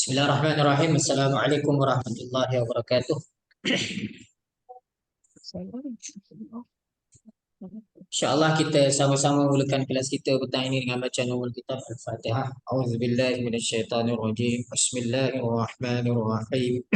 Bismillahirrahmanirrahim. Assalamualaikum warahmatullahi wabarakatuh. InsyaAllah kita sama-sama mulakan kelas kita petang ini dengan bacaan nurul kitab Al-Fatihah. A'udzubillahi minasyaitanirrajim. Bismillahirrahmanirrahim.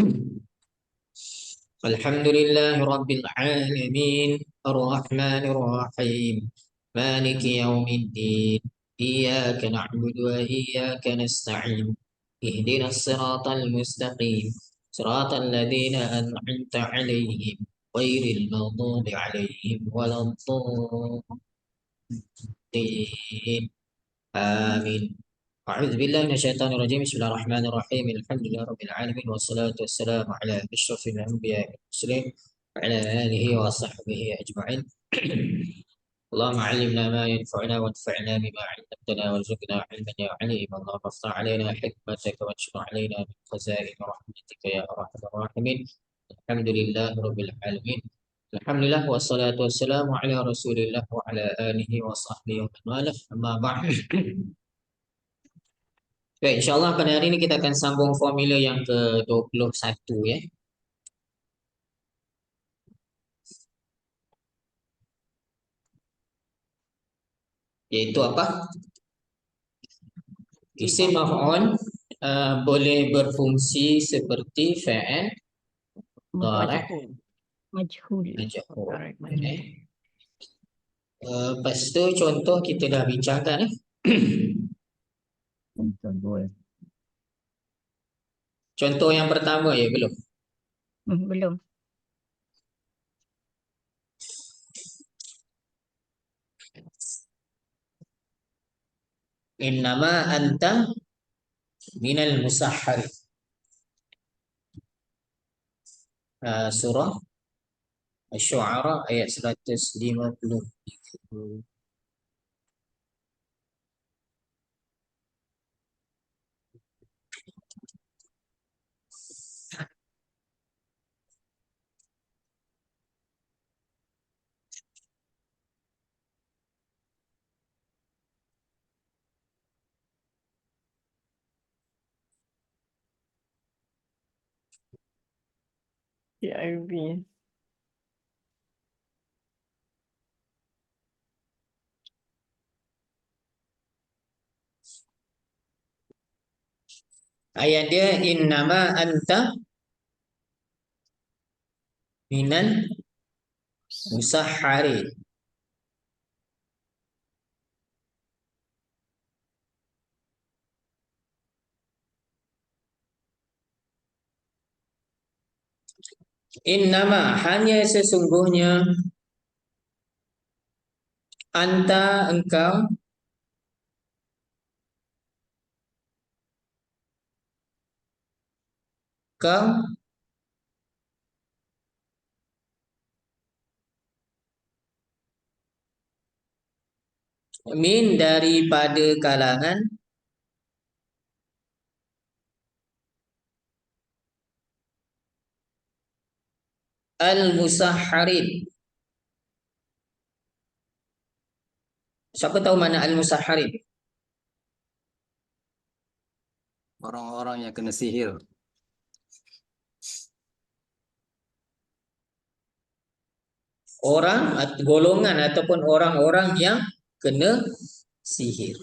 Alhamdulillahi rabbil alamin. Ar-Rahmanir Rahim. Maliki yaumiddin. Iyyaka na'budu wa iyyaka nasta'in. Ihdinas siratal mustaqim. Siratal ladzina an'amta 'alaihim ghairil maghdubi 'alaihim waladdallin. Amin. أعوذ بالله من الشيطان الرجيم بسم الله الرحمن الرحيم الحمد لله رب العالمين والصلاة والسلام على أشرف الأنبياء والمرسلين وعلى آله وصحبه أجمعين. اللهم علمنا ما ينفعنا وانفعنا بما علمتنا وارزقنا علما يا عليم. اللهم افتح علينا حكمتك وانشر علينا من خزائن رحمتك يا أرحم الراحمين. الحمد لله رب العالمين. Alhamdulillah wassalatu wassalamu ala Rasulillah wa ala alihi wa sahbihi wa man walah. Amma ba'd. Baik, insyaAllah pada hari ini kita akan sambung formula yang ke-21 ya. Iaitu apa? Isim maf'ul boleh berfungsi seperti fa'il mudhari' Majhul. majhul. Okay. Lepas tu contoh kita dah bincangkan Contoh yang pertama ya belum? Belum. Innama anta minal musahhari. Surah Asy-Syu'ara ayat 150. PIB. Ayat dia innama anta minal musahhari. Innama hanya sesungguhnya anta engkau kau min daripada kalangan al-musahharin. Siapa tahu mana al-musahharin? Orang-orang yang kena sihir. Orang golongan ataupun orang-orang yang kena sihir.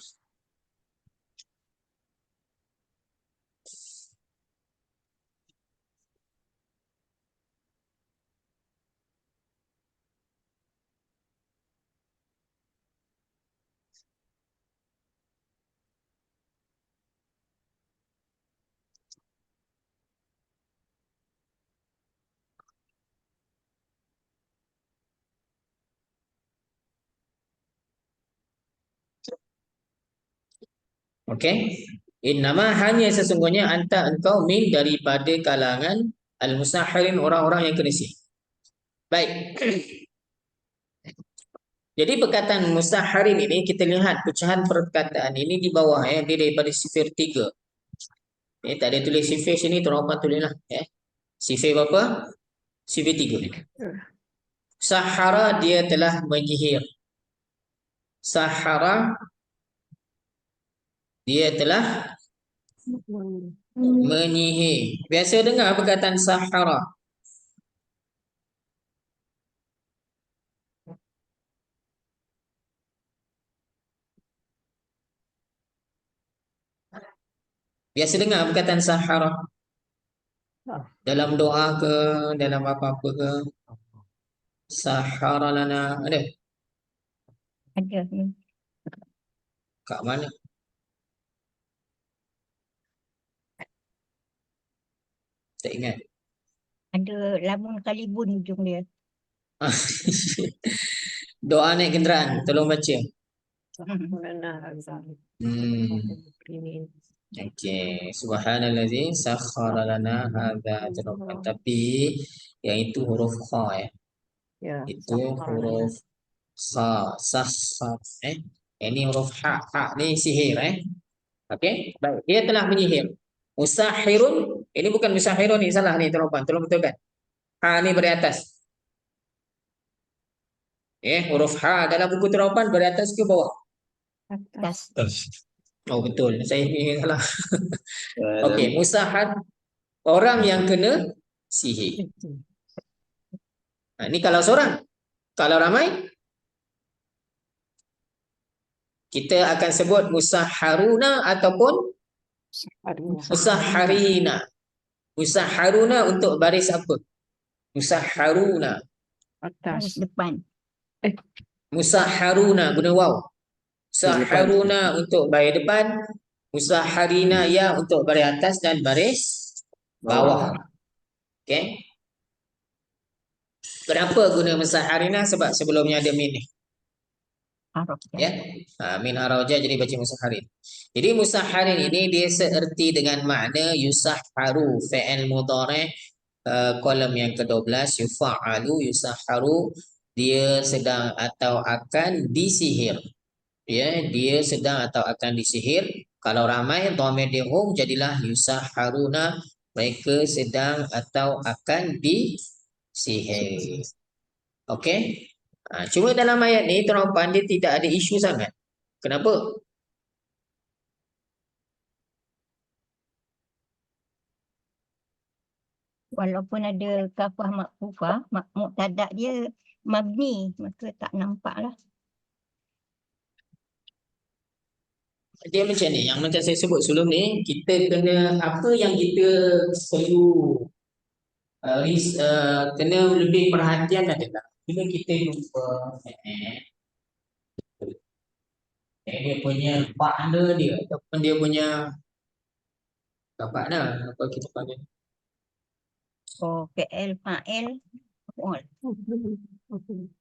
Okey. Innama hanya sesungguhnya anta engkau min daripada kalangan al-musahhirin, orang-orang yang kena sihir. Baik. Jadi perkataan musahharin ini kita lihat pecahan perkataan ini di bawah ya, dia daripada sifir 3. Tak ada tulis sifir sini, tolong tulislah ya. Sifir berapa? Sifir 3. Sahara dia telah menyihir. Sahara dia telah Menyihir. Biasa dengar perkataan sahara. Biasa dengar perkataan sahara dalam doa ke, dalam apa-apa ke. Sahara lana. Ada Ada. kat mana? Tak ingat. Ada lamun kalibun ujung dia. Doa naik kenderaan, tolong baca. Okey, subhanallazi sakhkhara lana hadza jaraban. Tapi yang itu huruf kha ya. Itu huruf kha, sakhkhar Ini huruf ha. Ha ni sihir Okey, baik. Dia telah menyihir. Musahirun, ini bukan musahirun ni, salah ni teropan. Tolong betulkan. Ha ni beri atas. Huruf ha dalam buku teropan beri atas ke bawah? Atas. Oh betul, saya ni salah. Okey, musahad, orang yang kena sihir. Ini kalau seorang. Kalau ramai, kita akan sebut musaharuna ataupun musaharina. Musaharuna untuk baris apa? Musaharuna. Baris depan. Musaharuna guna waw. Musaharuna untuk baris depan, musaharina ya untuk baris atas dan baris bawah. Okey. Kenapa guna musaharina? Sebab sebelumnya ada min ni. Ya. Min haraja jadi baca musaharin. Jadi musaharin ini dia seerti dengan makna yusahharu, fi'il mudhari' kolom yang ke-12, yufa'alu, yusahharu, dia sedang atau akan disihir. Ya, dia sedang atau akan disihir. Kalau ramai dhamir dia hum jadilah yusahharuna, mereka sedang atau akan disihir. Okey? Cuma dalam ayat ni teropan dia tidak ada isu sangat. Kenapa? Walaupun ada kafah makfufah, muqtada dia mabni, maka tak nampak lah. Dia macam ni, yang macam saya sebut sebelum ni, kita kena apa yang kita perlu kena lebih perhatian adalah bila kita jumpa dia punya partner dia ataupun dia punya partner, apa kita panggil? Oh, fi'il, fa'il, maf'ul.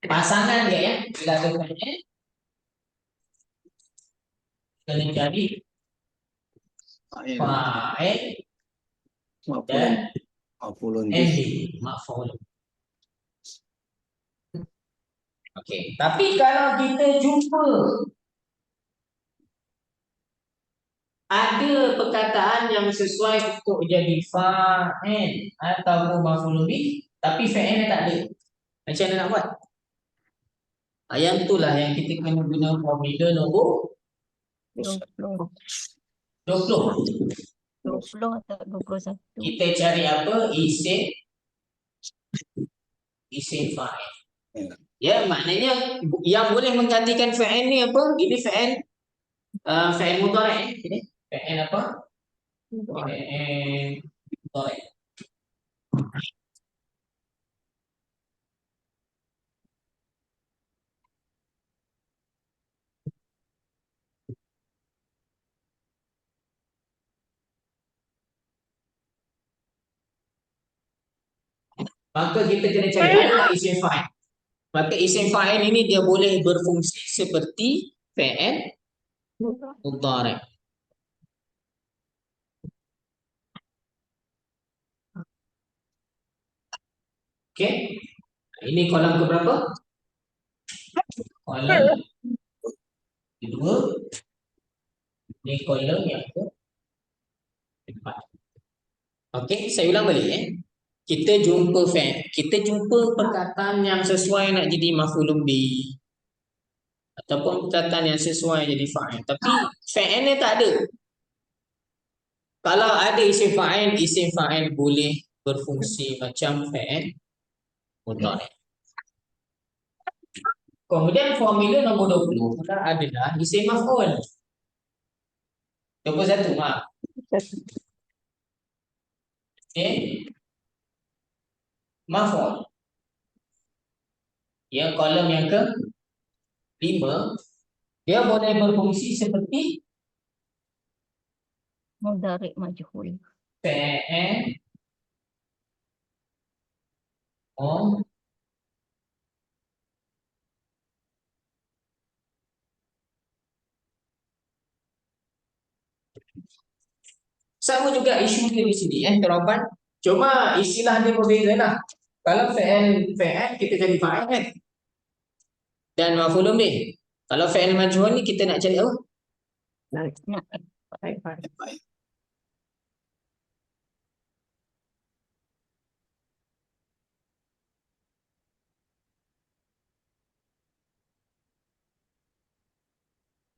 Pasangan dia ya, bila ada fa'il kena cari fa'il dan MB, maf'ul. Okey, tapi kalau kita jumpa ada perkataan yang sesuai untuk jadi fa'il atau maf'ul bih, tapi fa'ilnya tak ada. Macam mana nak buat? Yang itulah yang kita kena guna formula nombor 20. 20. 20 atau 21. Kita cari apa? Isim fa'il. Ya, maknanya yang boleh menggantikan fa'il ni apa? Ini fa'il mudhari'. Ini fa'il apa? Fa'il mudhari'. Maka kita kena cari adalah isim fa'il. Maka isim fa'il ini dia boleh berfungsi seperti fa'il mudhari'. Okey. Ini kolam ke berapa? Kolam kedua. Ini kolam yang keempat. Okey, saya ulang balik Kita jumpa perkataan yang sesuai nak jadi maf'ulun bih ataupun perkataan yang sesuai jadi fa'il, tapi fa'ilnya tak ada. Kalau ada isim fa'il boleh berfungsi macam fa'il mudhari'. Kemudian formula nombor 20 pula adalah isim maf'ul. 21, maaf. Okey, maf'ul. Ya, kolom yang ke-5 dia boleh berfungsi seperti Mudhari' majhul. fa'il sama juga isu dia di sini teropan. Cuma istilah dia berbeza lah. Kalau fa'il kita jadi fa'il kan. Dan maf'ulun bih. Kalau fa'il majhul ni kita nak cari apa? Nak Baik.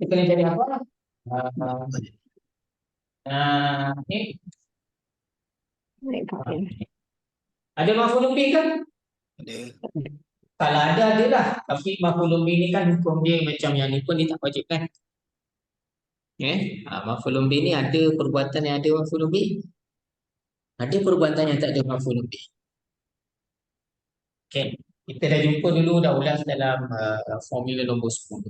Kita nak cari apa? Ni ada maf'ulun bih kan? Ada. Kalau ada adalah. Tapi maf'ulun bih ni kan hukum dia macam yang ni pun dia tak wajib kan? Maf'ulun bih ni ada perbuatan yang ada maf'ulun bih. Ada perbuatan yang tak ada maf'ulun bih. Okay. Kita dah jumpa dulu, dah ulas dalam formula nombor 10.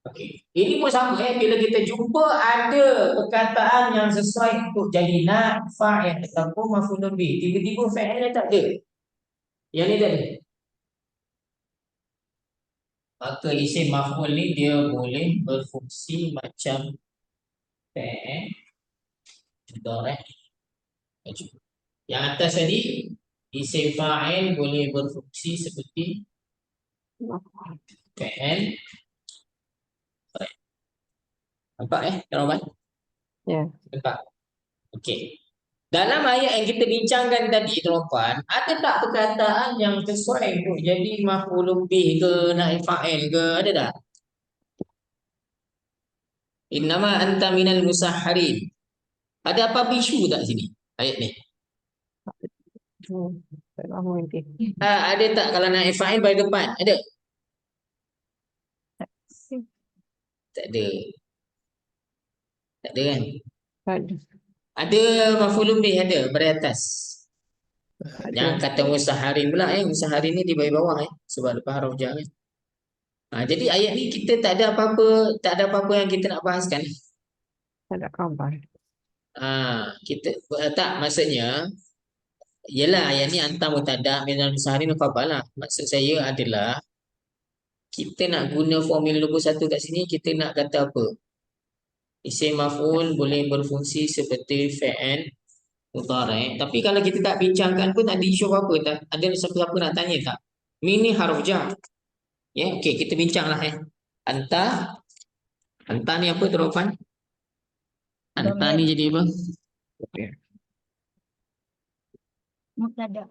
Okey. Ini pun sama bila kita jumpa ada perkataan yang sesuai untuk jadi nak, fa'il ataupun maf'ulun bih. Tiba-tiba fa'il tak ada. Yang ni tak ada. Maka isim maf'ul ni dia boleh berfungsi macam fa'il mudhari'. Yang atas tadi isim fa'il boleh berfungsi seperti fa'il. Nampak Teroban? Ya. Nampak. Okey. Dalam ayat yang kita bincangkan tadi Teroban, ada tak perkataan yang sesuai untuk jadi maf'ulun bih ke naib fa'il ke? Ada tak? Innama anta minal musahharin. Ada apa bisu tak sini? Ayat ni. Ada tak kalau naib fa'il baris depan? Ada? Tak ada. Tak ada kan? Ada maf'ulun bih ada baris atas. Yang kata musaharin pula musaharin ni di bawah sebab lepas huruf jar kan. Jadi ayat ni kita tak ada apa-apa yang kita nak bahaskan. Tak ada khabar. Kita tak maksudnya ialah ayat ni anta mutada minal musaharin khabar lah. Maksud saya adalah kita nak guna formula nombor 1 kat sini, kita nak kata apa? Isim maf'ul boleh berfungsi seperti fa'il mudhari'. Tapi kalau kita tak bincangkan pun ada isu apa tak? Ada siapa-siapa nak tanya tak? Ini huruf jar. Okey, kita bincanglah Anta ni apa teropan? Anta ni jadi apa? Mubtada.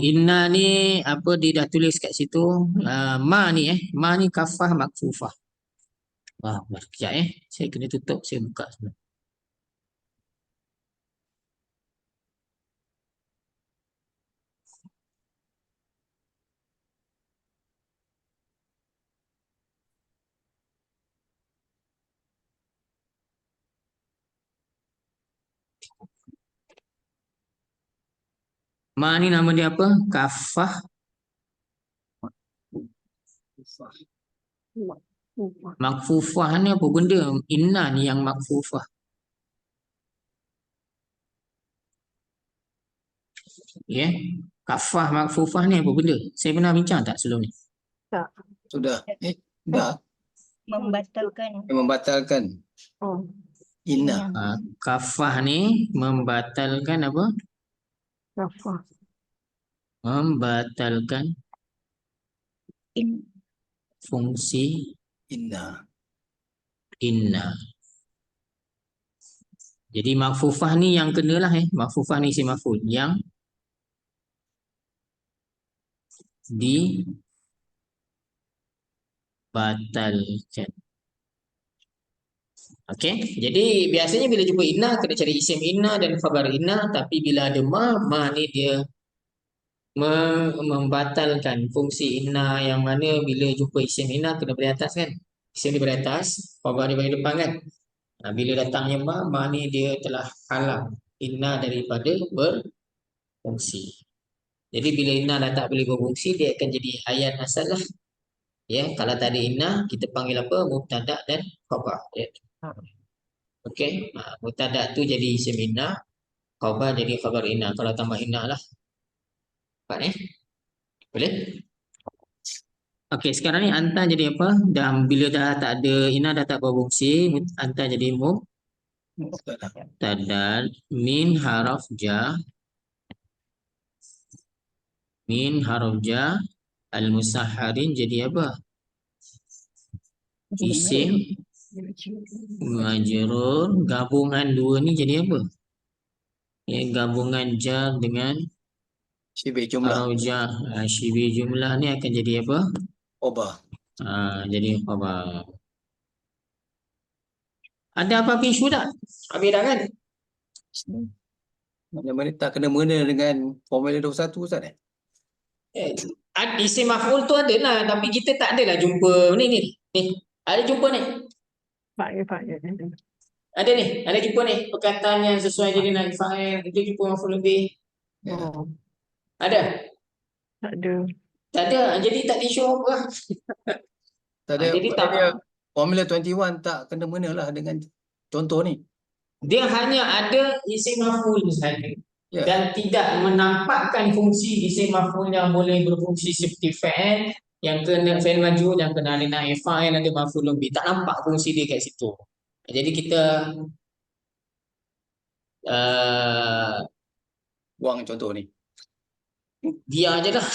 Inna ni apa dia dah tulis kat situ? Ma ni kafah makfufah. Sekejap saya kena tutup, saya buka sebentar. Ma ni nama dia apa? Kafah makfufah ni apa benda? Inna ni yang makfufah. Kafah makfufah ni apa benda? Saya pernah bincang tak sebelum ni? Tak. Sudah. Dah. Membatalkan. Membatalkan. Inna. Kafah ni membatalkan apa? Kafah. Membatalkan fungsi Inna. Jadi makfufah ni yang kenalah makfufah ni si maf'ul yang dibatalkan. Okey, jadi biasanya bila jumpa inna kena cari isim inna dan khabar inna, tapi bila ada ma ni dia membatalkan fungsi inna, yang mana bila jumpa isim inna kena beri atas kan. Isim dia beri atas, khabar dia bagi depan kan. Bila datangnya ma ni dia telah halang inna daripada berfungsi. Jadi bila inna dah tak boleh berfungsi, dia akan jadi ayat asal lah. Ya, kalau tak ada inna kita panggil apa? Mubtada dan khabar. Ya. Okey, mubtada tu jadi isim inna, khabar jadi khabar inna. Kalau tambah inna lah. Nampak ni? Boleh? Okey, sekarang ni anta jadi apa? Dan bila dah tak ada inna, dah tak berfungsi, anta jadi mubtada min haraf ja, min haraf ja al-musahharin jadi apa? Isim majrur, gabungan dua ni jadi apa? Ya, gabungan jar dengan Syibih jumlah. haraf jar, syibih jumlah ni akan jadi apa? Obah. Jadi khabar. Ada apa-apa isu tak? Habis dah kan? Mana-mana tak kena mengena dengan Formula 21 Ustaz eh? Isim maf'ul tu ada lah, tapi kita tak adalah jumpa ni. Ada jumpa ni. Ada ni, ada jumpa ni. Perkataan yang sesuai jadi naik fa'il, kita jumpa maf'ul lebih. Ya. Ada? Tak ada. Tak ada. Jadi tak ada isu apa lah. Tak ada, Jadi tak dia Formula 21 tak kena mengena lah dengan contoh ni. Dia hanya ada isim maf'ul sahaja. Ya. Dan tidak menampakkan fungsi isim maf'ul yang boleh berfungsi seperti fa'il, yang kena fa'il majhul, yang kena ada naib fa'il, ada maf'ul lebih. Tak nampak fungsi dia kat situ. Jadi kita Buang contoh ni. dia je lah.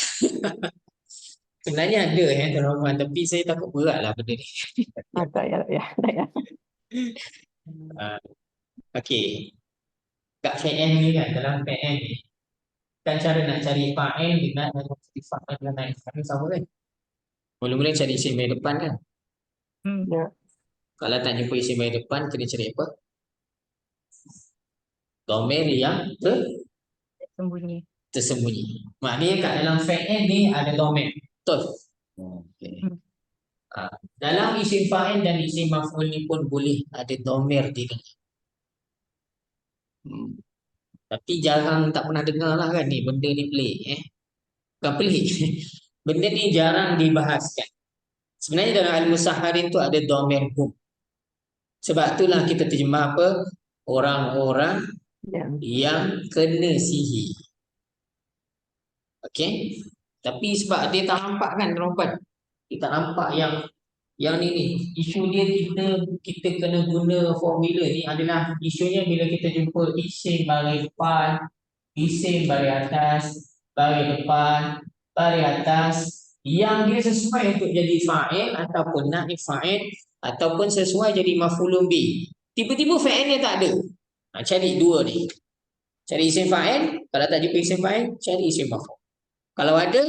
Sebenarnya ada tuan-tuan, tapi saya takut berat lah benda ni. Tak payah. Okey. Kat fa'il ni kan, dalam fa'il ni, kan cara nak cari fa'il dengan fa'il dengan naib fa'il sama kan? Mula-mula cari isim dari depan kan? Ya. Kalau tak jumpa isim dari depan, kena cari apa? Dhamir yang Sembunyi. tersembunyi. Maknanya kat dalam fa'il ni ada dhamir. Betul? Okay. Dalam isim fa'il dan isim maf'ul ni pun boleh ada dhamir di dalam. Tapi jarang, tak pernah dengar lah kan ni. Benda ni pelik. Bukan pelik. Benda ni jarang dibahaskan. Sebenarnya dalam al-musahharin tu ada dhamir hum. Sebab itulah kita terjemah apa? Orang-orang yang kena sihir. Okey? Tapi sebab dia tak nampak kan tuan-tuan. Kita nampak yang ni. Isu dia kita kena guna formula ni adalah isunya bila kita jumpa isim baris depan, isim baris atas, baris depan, baris atas yang dia sesuai untuk jadi fa'il ataupun naib fa'il ataupun sesuai jadi maf'ulun bih. Tiba-tiba fa'ilnya tak ada. Cari dua ni. Cari isim fa'il, kalau tak jumpa isim fa'il, cari isim maf'ul. Kalau ada,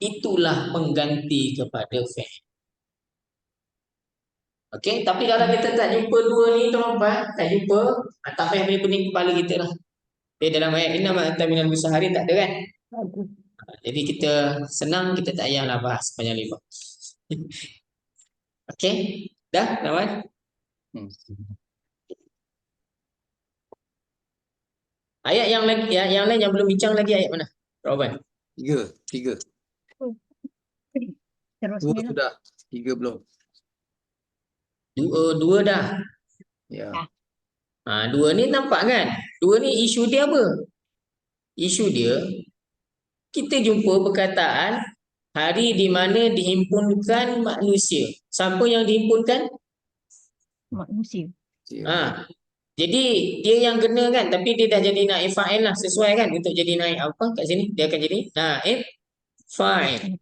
itulah pengganti kepada fa'il. Okey, tapi kalau kita tak jumpa dua ni tuan-tuan, tak jumpa, tak payah pening kepala kita lah. Dalam ayat inna ma anta minal musahharin tak ada kan? Jadi kita senang, kita tak payahlah bahas panjang lebar. Okey, dah kawan? Ayat yang lain yang belum bincang lagi ayat mana? Roban. Tiga. Terus Dua ni lah. sudah, tiga belum. Dua dah. Ya. Dua ni nampak kan? Dua ni isu dia apa? Isu dia kita jumpa perkataan hari di mana dihimpunkan manusia. Siapa yang dihimpunkan? Manusia. Jadi dia yang kena kan, tapi dia dah jadi naib fa'il lah, sesuai kan untuk jadi naib apa kat sini? Dia akan jadi naib fa'il.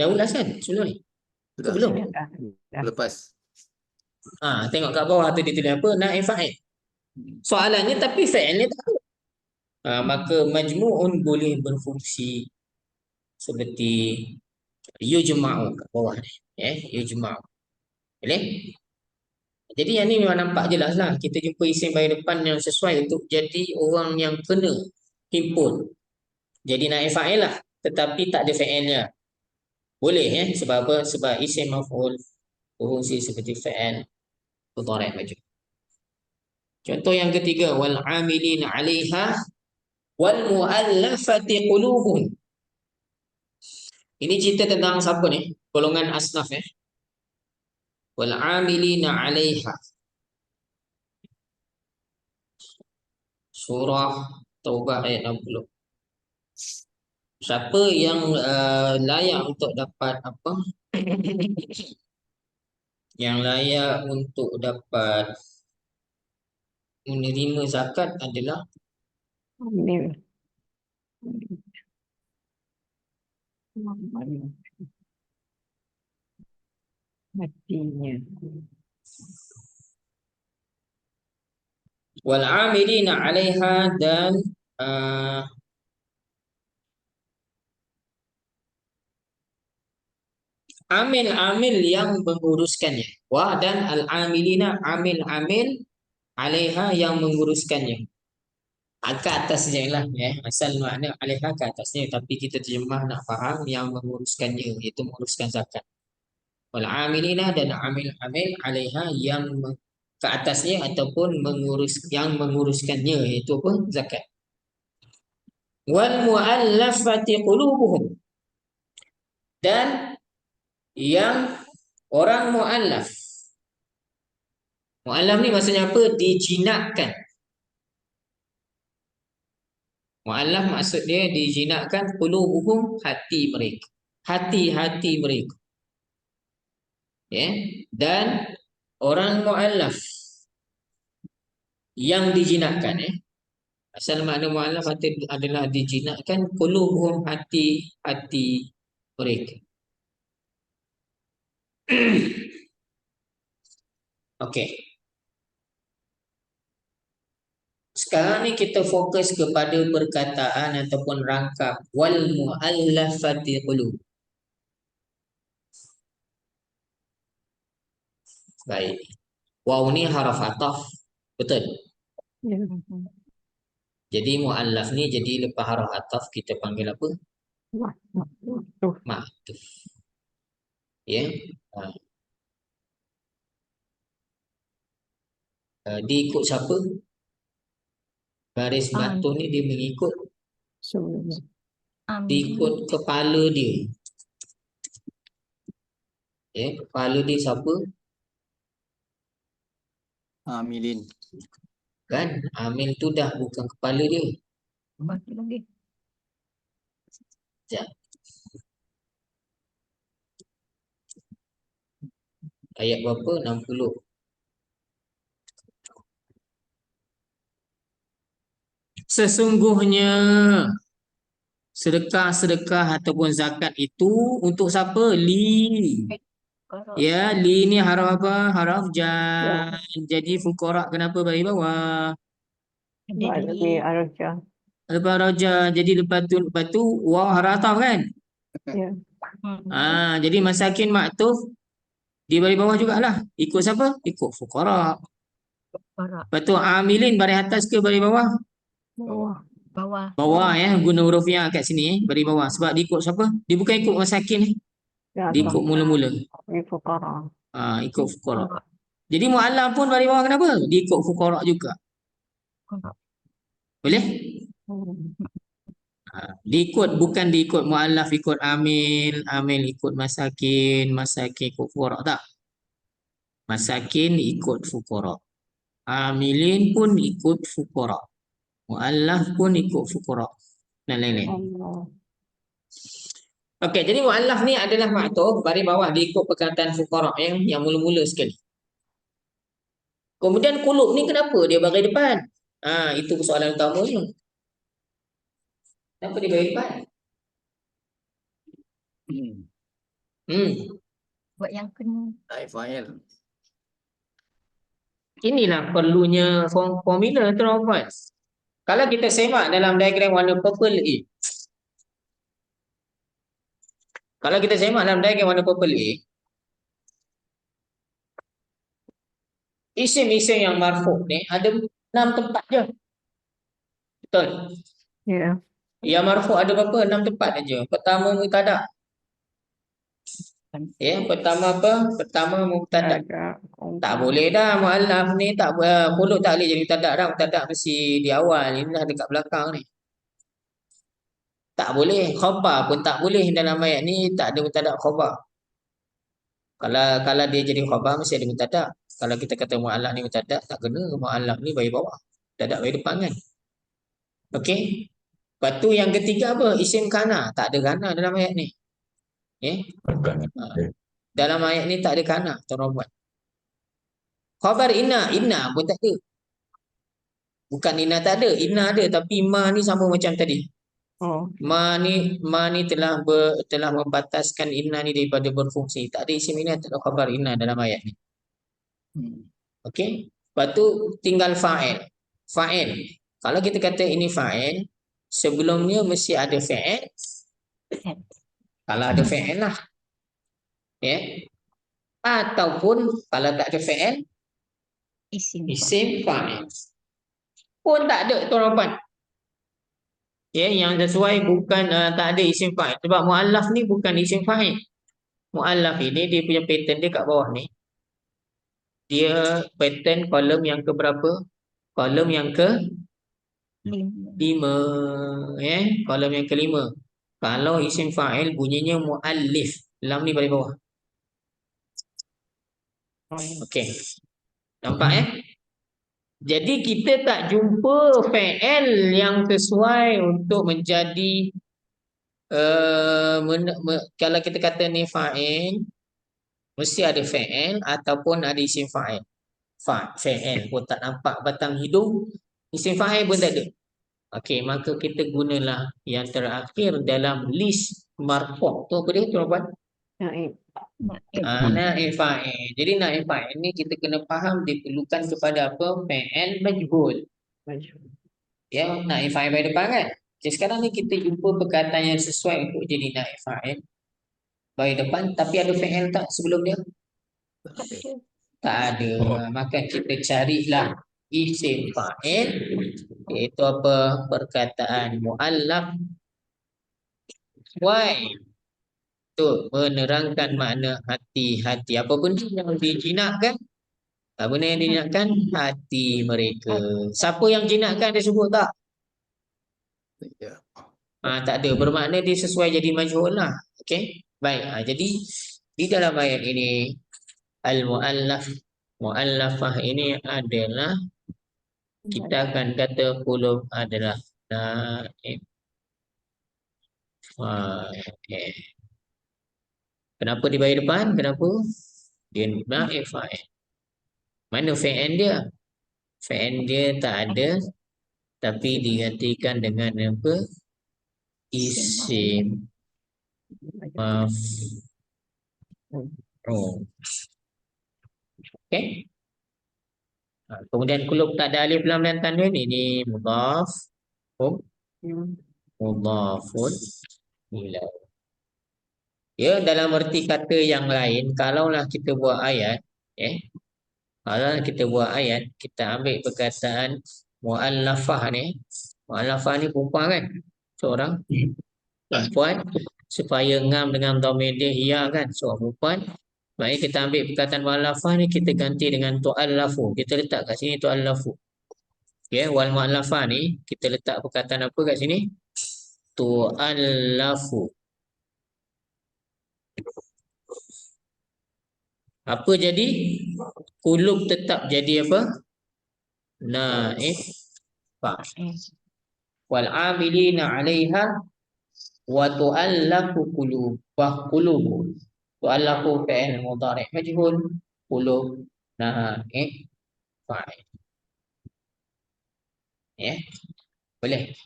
Dah ulas kan sebelum ni? Sudah. Belum? Lepas. Tengok kat bawah tu dia tulis apa? Naib fa'il. Soalannya tapi fa'ilnya tak ada. Maka majmu'un boleh berfungsi seperti yujma'u kat bawah ni. Yujma'u. Boleh? Jadi yang ni memang nampak jelas lah. Kita jumpa isim baris depan yang sesuai untuk jadi orang yang kena himpun. Jadi naib fa'il lah. Tetapi tak ada fa'ilnya. Boleh sebab apa? Sebab isim maf'ul berfungsi seperti fa'il mudhari' maju. Contoh yang ketiga, wal 'amilin 'alaiha wal mu'allafati qulubuhum. Ini cerita tentang siapa ni? Golongan asnaf Wal 'amilina 'alaiha. Surah Taubah ayat 60. Siapa yang layak untuk dapat apa? Yang layak untuk dapat menerima zakat adalah Amin. Hatinya. wal 'amilina 'alaiha dan uh, amil-amil yang menguruskannya. Wa dan al-amilina amil-amil 'alaiha yang menguruskannya. Ke atasnya lah asal makna 'alaiha ke atasnya, tapi kita terjemah nak faham yang menguruskannya, iaitu menguruskan zakat. Wal 'amilina dan amil-amil 'alaiha yang ke atasnya ataupun yang menguruskannya, iaitu apa? Zakat. Wal mu'allafati qulubuhum, dan yang orang mu'allaf. Mu'allaf ni maksudnya apa? Dijinakkan. Mu'allaf maksud dia dijinakkan, qulubuhum, hati mereka. Hati-hati mereka. Dan orang mu'allaf yang dijinakkan asal makna mu'allaf adalah dijinakkan, qulubuhum, hati-hati mereka. Okey. Sekarang ni kita fokus kepada perkataan ataupun rangkap wal mu'allafati qulub. Baik. Waw ni haraf ataf. Betul. Ya. Jadi mu'allaf ni jadi lepas haraf ataf kita panggil apa? Tuh. Ma'tuf. Ya. Diikut siapa? Baris batu ni dia mengikut Sebelumnya. diikut kepala dia. Kepala dia siapa? Amilin. Kan? Amil tu dah bukan kepala dia. Batu lagi. Sekejap. Ayat berapa? 60. Sesungguhnya sedekah-sedekah ataupun zakat itu untuk siapa? Li. Kalau Ya, li ni haraf apa? Haraf jar. Ya. Jadi fuqara kenapa bagi bawah? ada Ada di di Arja. Lepas raja, jadi lepas tu waw haraf ataf kan? Ya. Jadi masakin maktuf di baris bawah jugalah. Ikut siapa? Ikut fuqara. barak Lepas tu amilin baris atas ke baris bawah? Bawah. bawah. Bawah guna huruf yang kat sini baris bawah. Sebab dia ikut siapa? Dia bukan ikut masakin Ya. dia ikut mula-mula. Di Fukara. Ikut fuqara. Barak. Jadi mu'allaf pun baris bawah kenapa? Dia ikut fuqara juga. Barak. Boleh? Hmm. Diikut, bukan diikut mu'allaf ikut amil, amil ikut masakin, masakin ikut fuqara, tak. Masakin ikut fuqara. Amilin pun ikut fuqara. Mu'allaf pun ikut fuqara. Dan lain-lain. Allah. Okey, jadi mu'allaf ni adalah maktuf baris bawah diikut perkataan fuqara yang mula-mula sekali. Kemudian qulub ni kenapa dia baris depan? Itu persoalan utamanya. Kenapa dia baris depan? Buat yang kena. Naib fa'il. Inilah perlunya formula terobos. Kalau kita semak dalam diagram warna purple A. Kalau kita semak dalam diagram warna purple A. Isim-isim yang marfu ni ada 6 tempat je. Betul. Ya. Yang marfu ada berapa? 6 tempat aja. Pertama mubtada. Ya, pertama apa? Pertama mubtada. Ada. Tak boleh dah muallaf ni tak qulub tak boleh jadi mubtada dah. Mubtada mesti di awal. Ini dah dekat belakang ni. Tak boleh. Khabar pun tak boleh dalam ayat ni, tak ada mubtada khabar. Kalau dia jadi khabar mesti ada mubtada. Kalau kita kata muallaf ni mubtada, tak kena. Muallaf ni bagi bawah. Mubtada bagi depan kan. Okey. Lepas tu yang ketiga apa? Isim kana. Tak ada kana dalam ayat ni. Ha. Dalam ayat ni tak ada kana, tuan buat. Khabar inna pun tak ada. Bukan inna tak ada, inna ada tapi ma ni sama macam tadi. Oh. Ma ni telah membataskan inna ni daripada berfungsi. Tak ada isim inna, tak ada khabar inna dalam ayat ni. Okey. Lepas tu tinggal fa'il. Fa'il. Kalau kita kata ini fa'il, sebelumnya mesti ada fa'il. Kalau ada fa'il lah. Ya. Ataupun kalau tak ada fa'il, isim fa'il. Pun tak ada tuan puan. Ya, yang sesuai bukan tak ada isim fa'il. Sebab muallaf ni bukan isim fa'il. Muallaf ini dia punya pattern dia kat bawah ni. Dia pattern kolom yang ke berapa? Kolom yang ke 5. Ya, kolom yang ke-5. Kalau isim fa'il bunyinya muallif. Lam ni paling bawah. Okey. Nampak Jadi kita tak jumpa fa'il yang sesuai untuk menjadi kalau kita kata ni fa'il, mesti ada fa'il ataupun ada isim fa'il. Fa'il pun tak nampak batang hidung, isim fa'il pun tak ada. Okey, maka kita gunalah yang terakhir dalam list marfu' tu apa dia tuan-tuan? Naib. Naib fa'il. Jadi naib fa'il ni kita kena faham diperlukan kepada apa? Fa'il majhul. Ya, naib fa'il pada depan kan? Jadi sekarang ni kita jumpa perkataan yang sesuai untuk jadi naib fa'il bagi depan, tapi ada fa'il tak sebelum dia? Tak ada. Maka kita carilah isim fa'il, iaitu apa? Perkataan muallaf. Why? Untuk menerangkan makna hati-hati. Apa benda yang dijinakkan? Apa benda yang dijinakkan? Hati mereka. Siapa yang jinakkan dia sebut tak? Ya. Tak ada. Bermakna dia sesuai jadi majhul lah. Okey. Baik. Jadi di dalam ayat ini al-muallaf, muallafah ini adalah kita akan kata qulub adalah naib fa'il. Kenapa di bahagian depan? Kenapa? Dia naib fa'il. Mana fa'il dia? Fa'il dia tak ada, tapi digantikan dengan apa? Isim maf'ul. Okey. Kemudian qulub tak ada alif lam dan tanwin, ini mudhaf. Mudhafun ilaih. Ya, dalam erti kata yang lain, kalaulah kita buat ayat, kalau kita buat ayat, kita ambil perkataan muallafah ni. Muallafah ni perempuan kan? Seorang perempuan, supaya ngam dengan dhamir dia ya kan? Seorang perempuan. Maknanya kita ambil perkataan muallafah ni, kita ganti dengan tu'allafu. Kita letak kat sini tu'allafu. Ya, wal muallafah ni kita letak perkataan apa kat sini? Tu'allafu. Apa jadi? Qulub tetap jadi apa? Naib fa'il. Wal 'amilina 'alaiha wa tu'allafu qulubuh. Tu'allafu fi'il mudhari' majhul, qulub naib fa'il. Ya. Boleh.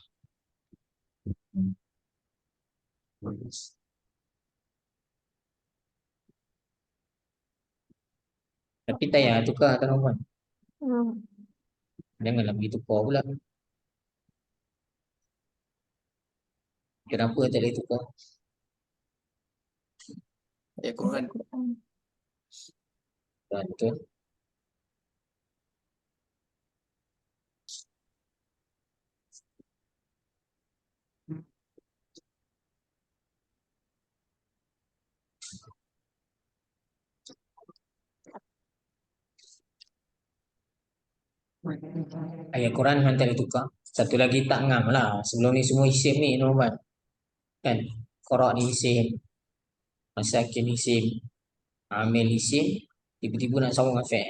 Tapi tak payah tukar tuan-tuan. Janganlah pergi tukar pula. Kenapa tak boleh tukar? Ya Quran. Betul. Ayat Quran hantar tukar. Satu lagi tak ngam lah. Sebelum ni semua isim ni Norman. Kan? Qara ni isim, masakin isim, amil isim, tiba-tiba nak sambung dengan fi'il.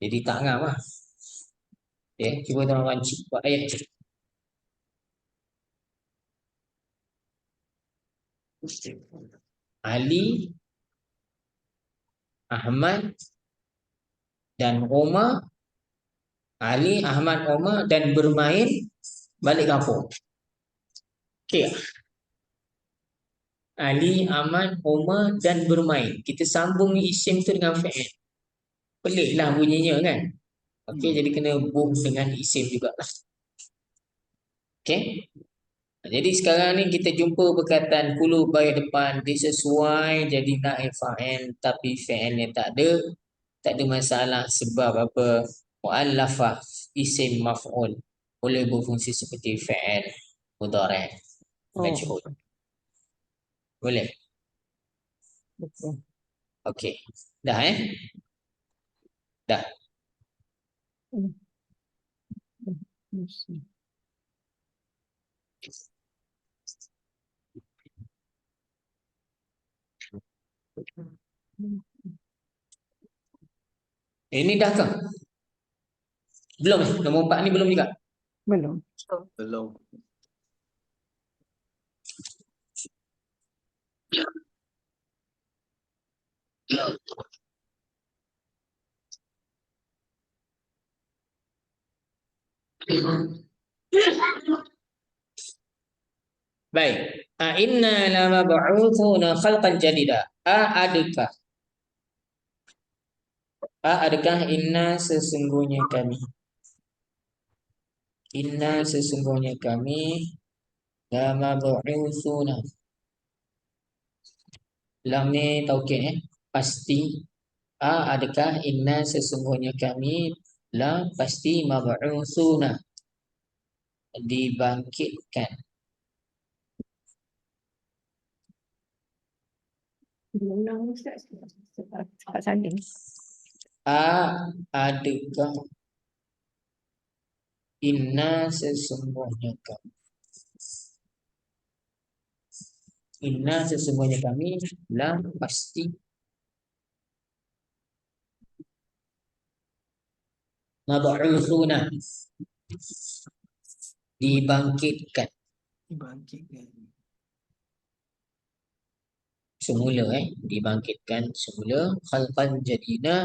Jadi tak ngam lah. Okay, cuba tuan-tuan buat ayat. Ali, Ahmad dan Omar. Ali, Ahmad, Omar dan bermain balik kampung. Okey. Ali, Ahmad, Omar dan bermain. Kita sambung isim tu dengan fi'il. Pelik lah bunyinya kan. Okey, jadi kena boom dengan isim jugalah. Okey. Jadi sekarang ni kita jumpa perkataan kulu bayar depan disesuai jadi naib fa'il tapi fi'ilnya tak ada. Tak ada masalah sebab apa? Mu'allafah isim maf'ul boleh berfungsi seperti fi'il mudhari' majhul. Boleh? Betul. Okey. Dah Dah. Hmm. Yes. Ini dah ke? Belum nombor 4 ni belum juga. Belum. Belum. Baik. Inna lamab'utsuna khalqan jadida. Adakah inna sesungguhnya kami. Inna sesungguhnya kami lamab'utsuna. Lam ni taukid pasti. Adakah inna sesungguhnya kami la pasti mab'utsuna dibangkitkan. Belum Ustaz. Cepat salin. Adakah inna sesungguhnya kami. Inna sesungguhnya kami la pasti mab'utsuna dibangkitkan Dibangkitkan. semula dibangkitkan semula khalqan jadida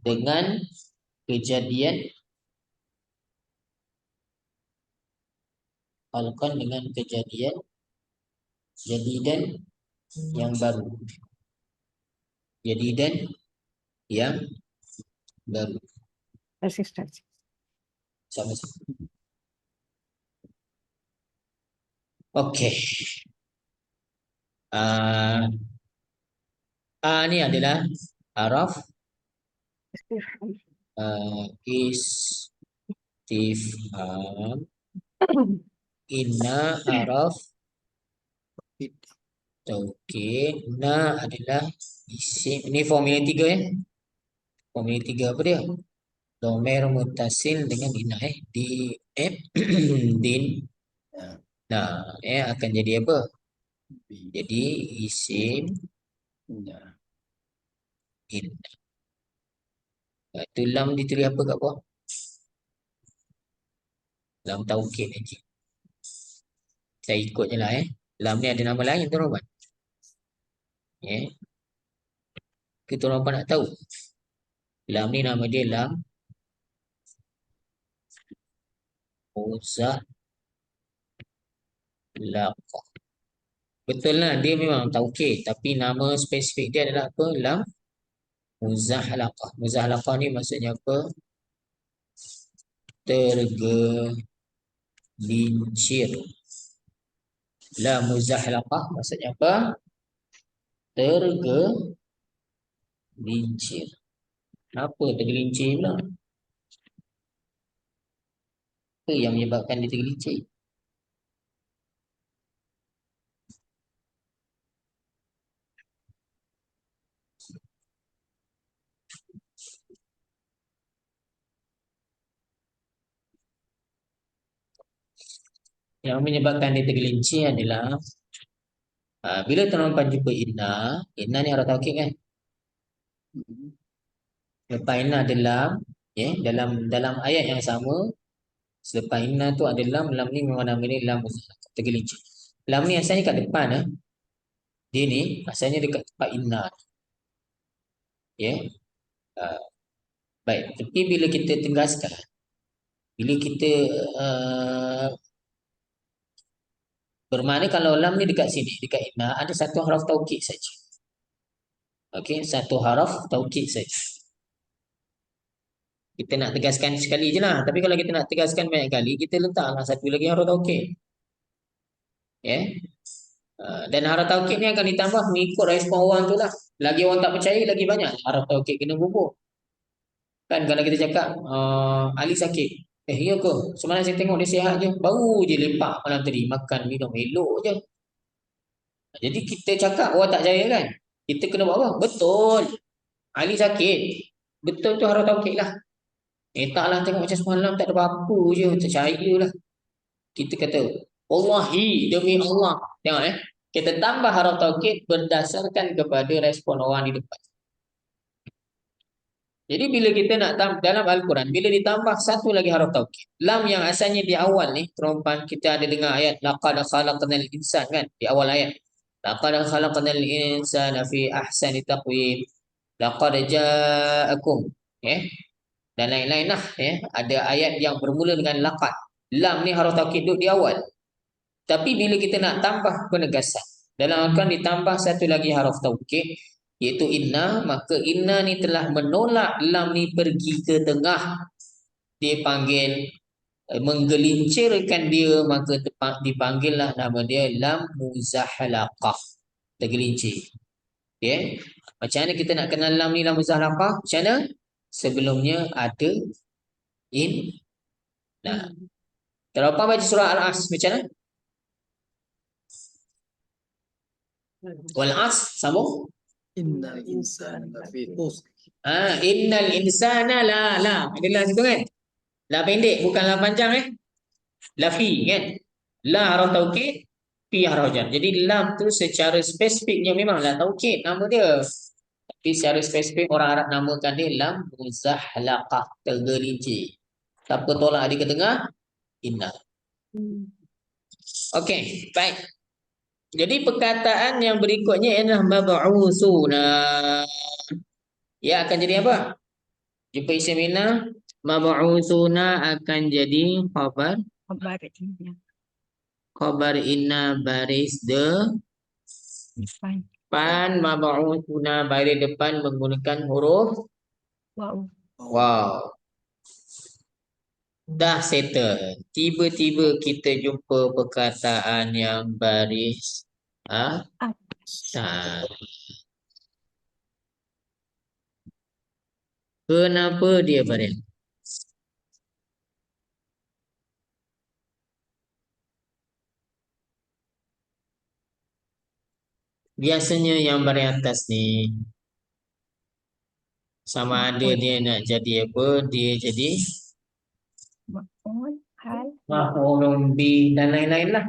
dengan kejadian khalqan dengan kejadian jadidan yang baru. Jadidan yang baru. Asistensi. Sama-sama. Okey. Ni adalah araf istifham. Inna araf taukid. Na adalah isim. Ini formula 3 Formula 3 apa dia? Domer mutasil dengan inna di din. Nah, akan jadi apa? Jadi isim inna. Itu lam ditulis apa kat bawah? Lam taukid aja. Saya ikut je lah Lam ni ada nama lain tuan-tuan. Kita tuan-tuan nak tahu. Lam ni nama dia lam muzahlaqah. Betul lah dia memang taukid tapi nama spesifik dia adalah apa? Lam muzahlaqah. Muzahlaqah ni maksudnya apa? Tergelincir. Lam muzahlaqah maksudnya apa? Tergelincir. Apa tergelincir pula? Apa yang menyebabkan dia tergelincir? Yang menyebabkan dia tergelincir adalah bila tuan-tuan jumpa inna ni haraf taukid kan. Lepas inna adalah dalam ayat yang sama, selepas inna tu ada lam ni memang nama ni lam tergelincir. Lam ni asalnya kat depan dia ni asalnya dekat tempat inna. Ya. Baik, tapi bila kita tegaskan, bila kita bermakna kalau lam ni dekat sini, dekat inna, ada satu haraf taukid saja. Okey, satu haraf taukid saja. Kita nak tegaskan sekali je lah. Tapi kalau kita nak tegaskan banyak kali, kita letaklah satu lagi haraf taukid. Ya. Dan haraf taukid ni akan ditambah mengikut respon orang tu lah. Lagi orang tak percaya, lagi banyak haraf taukid kena bubur. Kan kalau kita cakap Ali sakit. Ya ke? Semalam saya tengok dia sihat je. Baru je lepak malam tadi. Makan, minum, elok je. Jadi kita cakap orang tak percaya kan? Kita kena buat apa? Betul. Ali sakit. Betul tu haraf taukid lah. Taklah tengok macam semalam tak ada apa-apa je. Percayalah. Kita kata, Wallahi demi Allah. Tengok kita tambah haraf taukid berdasarkan kepada respon orang di depan. Jadi bila kita nak dalam Al-Quran, bila ditambah satu lagi haraf taukid, lam yang asalnya di awal ni, terumpam kita ada dengar ayat laqad khalaqnal insan kan, di awal ayat. Laqad khalaqnal insana fi ahsani taqwim. Laqad ja'akum. Dan lain-lain lah. Ada ayat yang bermula dengan laqad. Lam ni haraf taukid duduk di awal. Tapi bila kita nak tambah penegasan, dalam Al-Quran ditambah satu lagi haraf taukid, iaitu inna, maka inna ni telah menolak lam ni pergi ke tengah. Dia panggil menggelincirkan dia, maka dipanggillah nama dia lam muzahalaqah, tergelincir. Macam mana kita nak kenal lam ni lam muzahalaqah? Macam mana? Sebelumnya ada Nah, terlepas baca surah Al-As macam mana? Wal as sambung. Innal insana lafi khusr. Innal insana la. Adalah situ kan? La pendek bukan la panjang La fi kan? La haraf taukid, fi haraf jar. Jadi lam tu secara spesifiknya memang la taukid nama dia. Tapi secara spesifik orang Arab namakan dia lam muzahlaqah, tergelincir. Siapa tolak dia ke tengah? Inna. Okey, baik. Jadi perkataan yang berikutnya ialah mab'usuna. Ya akan jadi apa? Jumpa isim inna, mab'usuna akan jadi khabar. Khabar inna baris depan, mab'usuna baris depan menggunakan huruf wow. Dah settle. Tiba-tiba kita jumpa perkataan yang baris atas. Kenapa dia baris? Biasanya yang baris atas ni sama ada dia nak jadi apa, dia jadi maf'ulun bi dan lain-lain lah.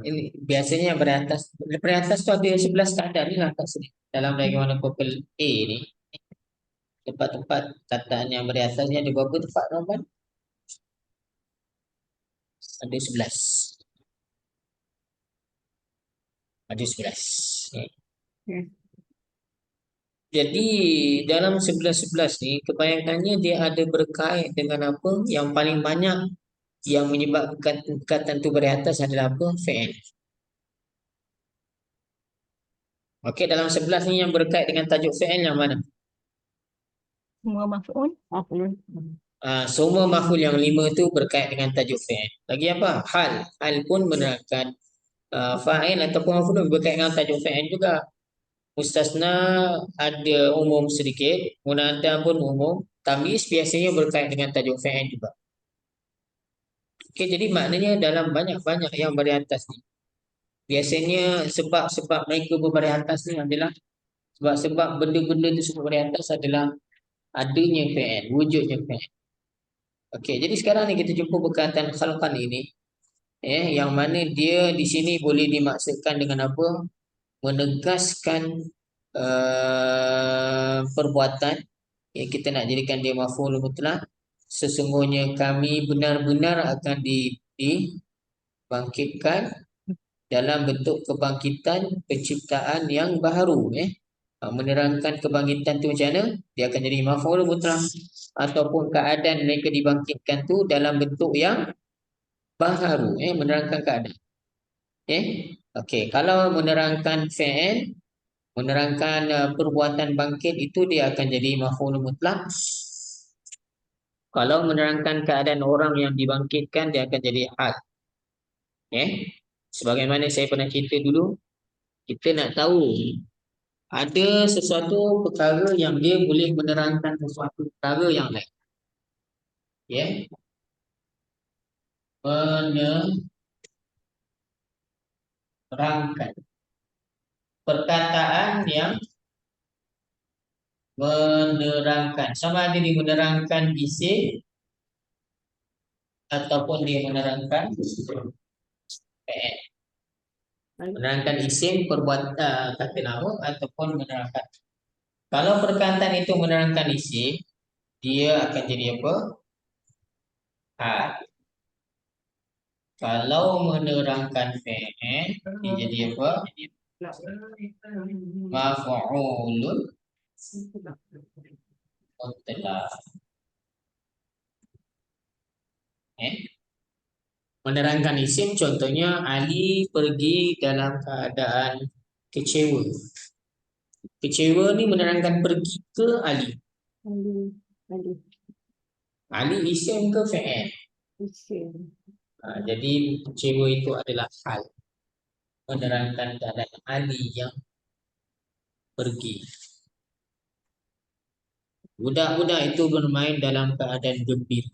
Ini biasanya yang baris atas tu ada 11 keadaan ni lah kat sini. Dalam diagram purple A ni, tempat-tempat kataan yang baris atas ni ada berapa tempat tuan-tuan? Ada 11. Ada 11. Jadi dalam 11-11 ni kebanyakannya dia ada berkait dengan apa? Yang paling banyak yang menyebabkan perkataan tu baris atas adalah apa? Fi'il. Okey, dalam 11 ni yang berkait dengan tajuk fi'il yang mana? Semua maf'ul. Semua maf'ul yang 5 tu berkait dengan tajuk fi'il. Lagi apa? Hal pun menerangkan fa'il ataupun maf'ul berkait dengan tajuk fi'il juga. Mustasna ada umum sedikit, munada pun umum, tamyiz biasanya berkait dengan tajuk fi'il juga. Okey, jadi maknanya dalam banyak-banyak yang baris atas ni, biasanya sebab mereka berbaris atas ni adalah sebab benda-benda tu semua baris atas adalah adanya fi'il, wujudnya fi'il. Okey, jadi sekarang ni kita jumpa perkataan khalqan ini, yang mana dia di sini boleh dimaksudkan dengan apa? Menegaskan perbuatan, kita nak jadikan dia maf'ul mutlak. Sesungguhnya kami benar-benar akan dibangkitkan dalam bentuk kebangkitan penciptaan yang baharu. Menerangkan kebangkitan tu macam mana? Dia akan jadi maf'ul mutlak, ataupun keadaan mereka dibangkitkan tu dalam bentuk yang baharu, menerangkan keadaan. Okey, kalau menerangkan fi'il, menerangkan perbuatan bangkit, itu dia akan jadi maf'ul mutlak. Kalau menerangkan keadaan orang yang dibangkitkan, dia akan jadi hal. Sebagaimana saya pernah cerita dulu, kita nak tahu ada sesuatu perkara yang dia boleh menerangkan sesuatu perkara yang lain. Menerangkan perkataan yang menerangkan, sama ada dia menerangkan isim ataupun dia menerangkan fi'il. Menerangkan isim, perbuatan, kata nama, ataupun menerangkan. Kalau perkataan itu menerangkan isim, dia akan jadi apa? Hal. Kalau menerangkan fi'il, dia jadi apa? Maf'ulun mutlak. Menerangkan isim, contohnya Ali pergi dalam keadaan kecewa. Kecewa ni menerangkan pergi ke Ali. Ali isim ke fi'il? Jadi kecewa itu adalah hal, menerangkan keadaan Ali yang pergi. Budak-budak itu bermain dalam keadaan gembira.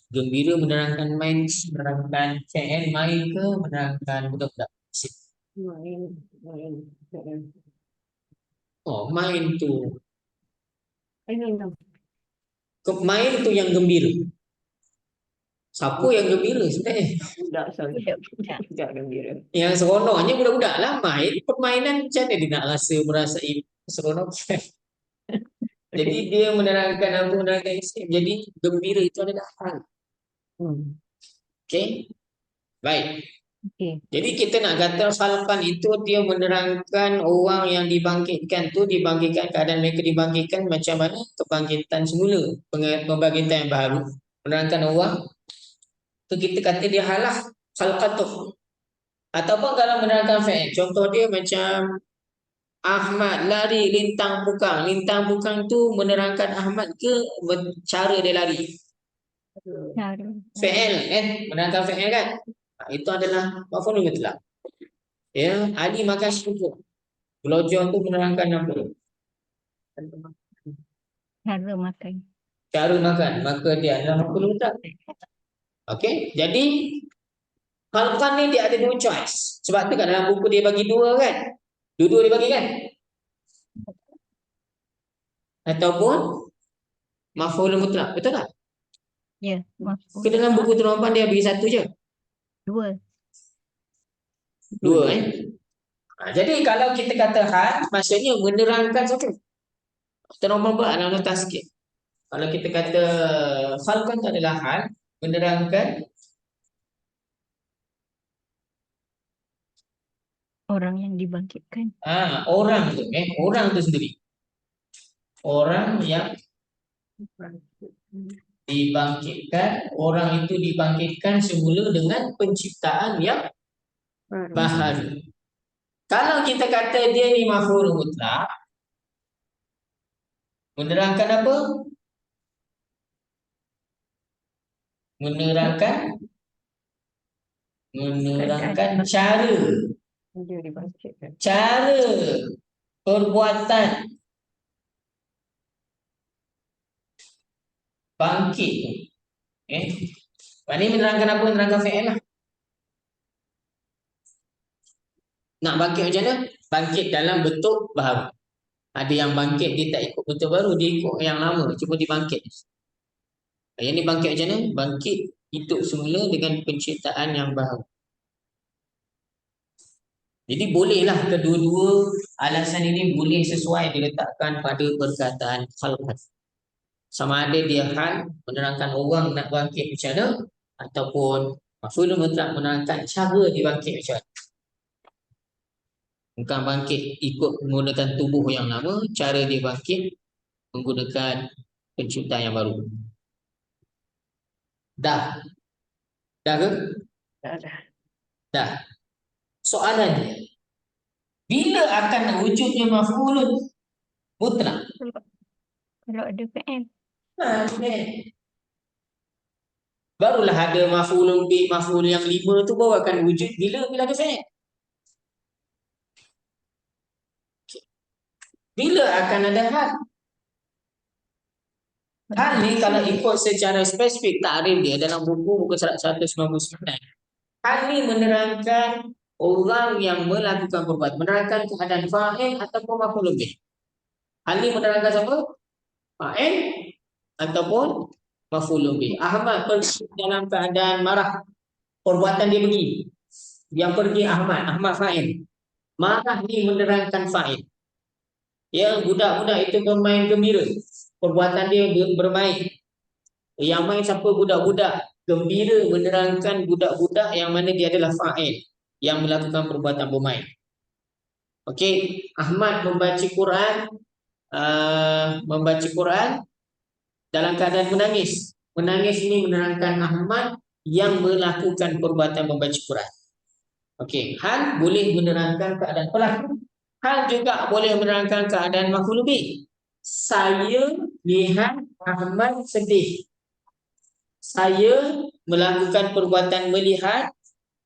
Gembira menerangkan main, menerangkan fi'il. Main ke menerangkan budak-budak? Oh, main tu. Main tu yang gembira. Siapa yang gembira sebenarnya? Budak gembira. Yang seronoknya budak-budak lah main. Permainan macam mana dia nak merasai seronok? Jadi dia menerangkan apa, menerangkan isim. Jadi gembira itu adalah hal. Okey. Baik. Jadi kita nak kata khalqan itu dia menerangkan orang yang dibangkitkan tu, dibangkitkan, keadaan mereka dibangkitkan macam mana kebangkitan semula, pembangkitan yang baru. Menerangkan orang tu kita kata dia halah khalqan tu. Ataupun kalau menerangkan fi'il, contoh dia macam Ahmad lari lintang bukang. Lintang bukang tu menerangkan Ahmad ke cara dia lari? Fi'il, menerangkan fi'il kan? Itu adalah maf'ul mutlak. Ali makan serbuk. Belojong tu menerangkan apa? Cara makan. Cara makan. Maka dia adalah maf'ul mutlak. Okey, jadi khalqan ni dia ada dua choice. Sebab tu kat dalam buku dia bagi dua kan? Dua-dua dia bagi kan? Ataupun maf'ul mutlak, betul tak? Ya, Ke dalam buku Terhormat dia bagi satu je? dua. Dua jadi kalau kita kata hal, maksudnya menerangkan satu. Terhormat buat nota sikit. Kalau kita kata khalqan adalah hal, menerangkan Orang yang dibangkitkan. orang tu, orang tu sendiri. Orang yang dibangkitkan, orang itu dibangkitkan semula dengan penciptaan yang baharu. Kalau kita kata dia ni maf'ul mutlak, menerangkan apa? Menerangkan cara. Cara perbuatan bangkit. Ini menerangkan apa? Menerangkan fi'il lah. Nak bangkit macam mana? Bangkit dalam bentuk baharu. Ada yang bangkit dia tak ikut bentuk baru, dia ikut yang lama, cuma dibangkit. Yang ni bangkit macam mana? Bangkit hidup semula dengan penciptaan yang baru. Jadi bolehlah kedua-dua alasan ini boleh sesuai diletakkan pada perkataan khalqan. Sama ada dia hal menerangkan orang nak bangkit macam mana, ataupun maf'ul mutlaq menerangkan cara dibangkit macam mana. Bukan bangkit ikut menggunakan tubuh yang lama, cara dia bangkit menggunakan penciptaan yang baru. Dah ke? Dah. Soalannya, bila akan wujudnya maf'ulun mutlaq? Kalau ada PM. Barulah ada maf'ulun bi, maf'ul yang 5 tu baru akan wujud bila ada fi'il. Bila akan ada hal? Hal ni kalau ikut secara spesifik takrif dia dalam buku surat 199. Hal ni menerangkan orang yang melakukan perbuatan, menerangkan keadaan fa'il ataupun maf'ul bih. Hal ni menerangkan siapa? Fa'il ataupun maf'ul bih. Ahmad pergi dalam keadaan marah, perbuatan dia pergi. Yang pergi Ahmad fa'il. Marah ni menerangkan fa'il. Yang budak-budak itu bermain gembira, perbuatan dia bermain. Yang main siapa? Budak-budak. Gembira menerangkan budak-budak yang mana dia adalah fa'il yang melakukan perbuatan bermain. Okey, Ahmad membaca Quran dalam keadaan menangis. Menangis ini menerangkan Ahmad yang melakukan perbuatan membaca Quran. Okey, hal boleh menerangkan keadaan pelaku. Hal juga boleh menerangkan keadaan maf'ul bih. Saya lihat Ahmad sedih. Saya melakukan perbuatan melihat.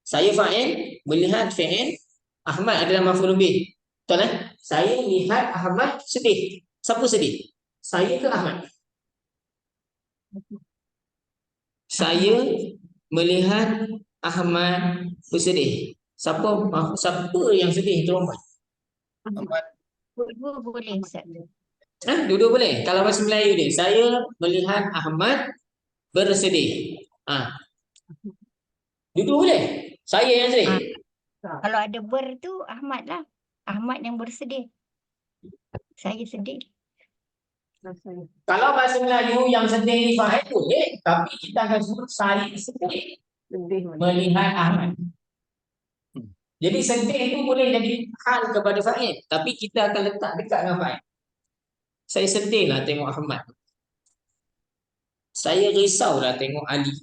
Saya fa'il, melihat fi'il. Ahmad adalah maf'ul bih. Betul kan? Saya lihat Ahmad sedih. Siapa sedih? Saya ke Ahmad? Saya melihat Ahmad bersedih. Siapa yang sedih? Terumpat. Dua boleh Ustaz. Dua-dua boleh. Kalau bahasa Melayu ni, saya melihat Ahmad bersedih. Dua-dua boleh. Saya yang sedih. Kalau ada tu Ahmad lah. Ahmad yang bersedih. Saya sedih. Kalau bahasa Melayu yang sedih ni fa'il boleh, tapi kita akan sebut saya sedih melihat Ahmad. Jadi sedih itu boleh jadi hal kepada fa'il, tapi kita akan letak dekat dengan fa'il. Saya sedih lah tengok Ahmad. Saya risau lah tengok Ali.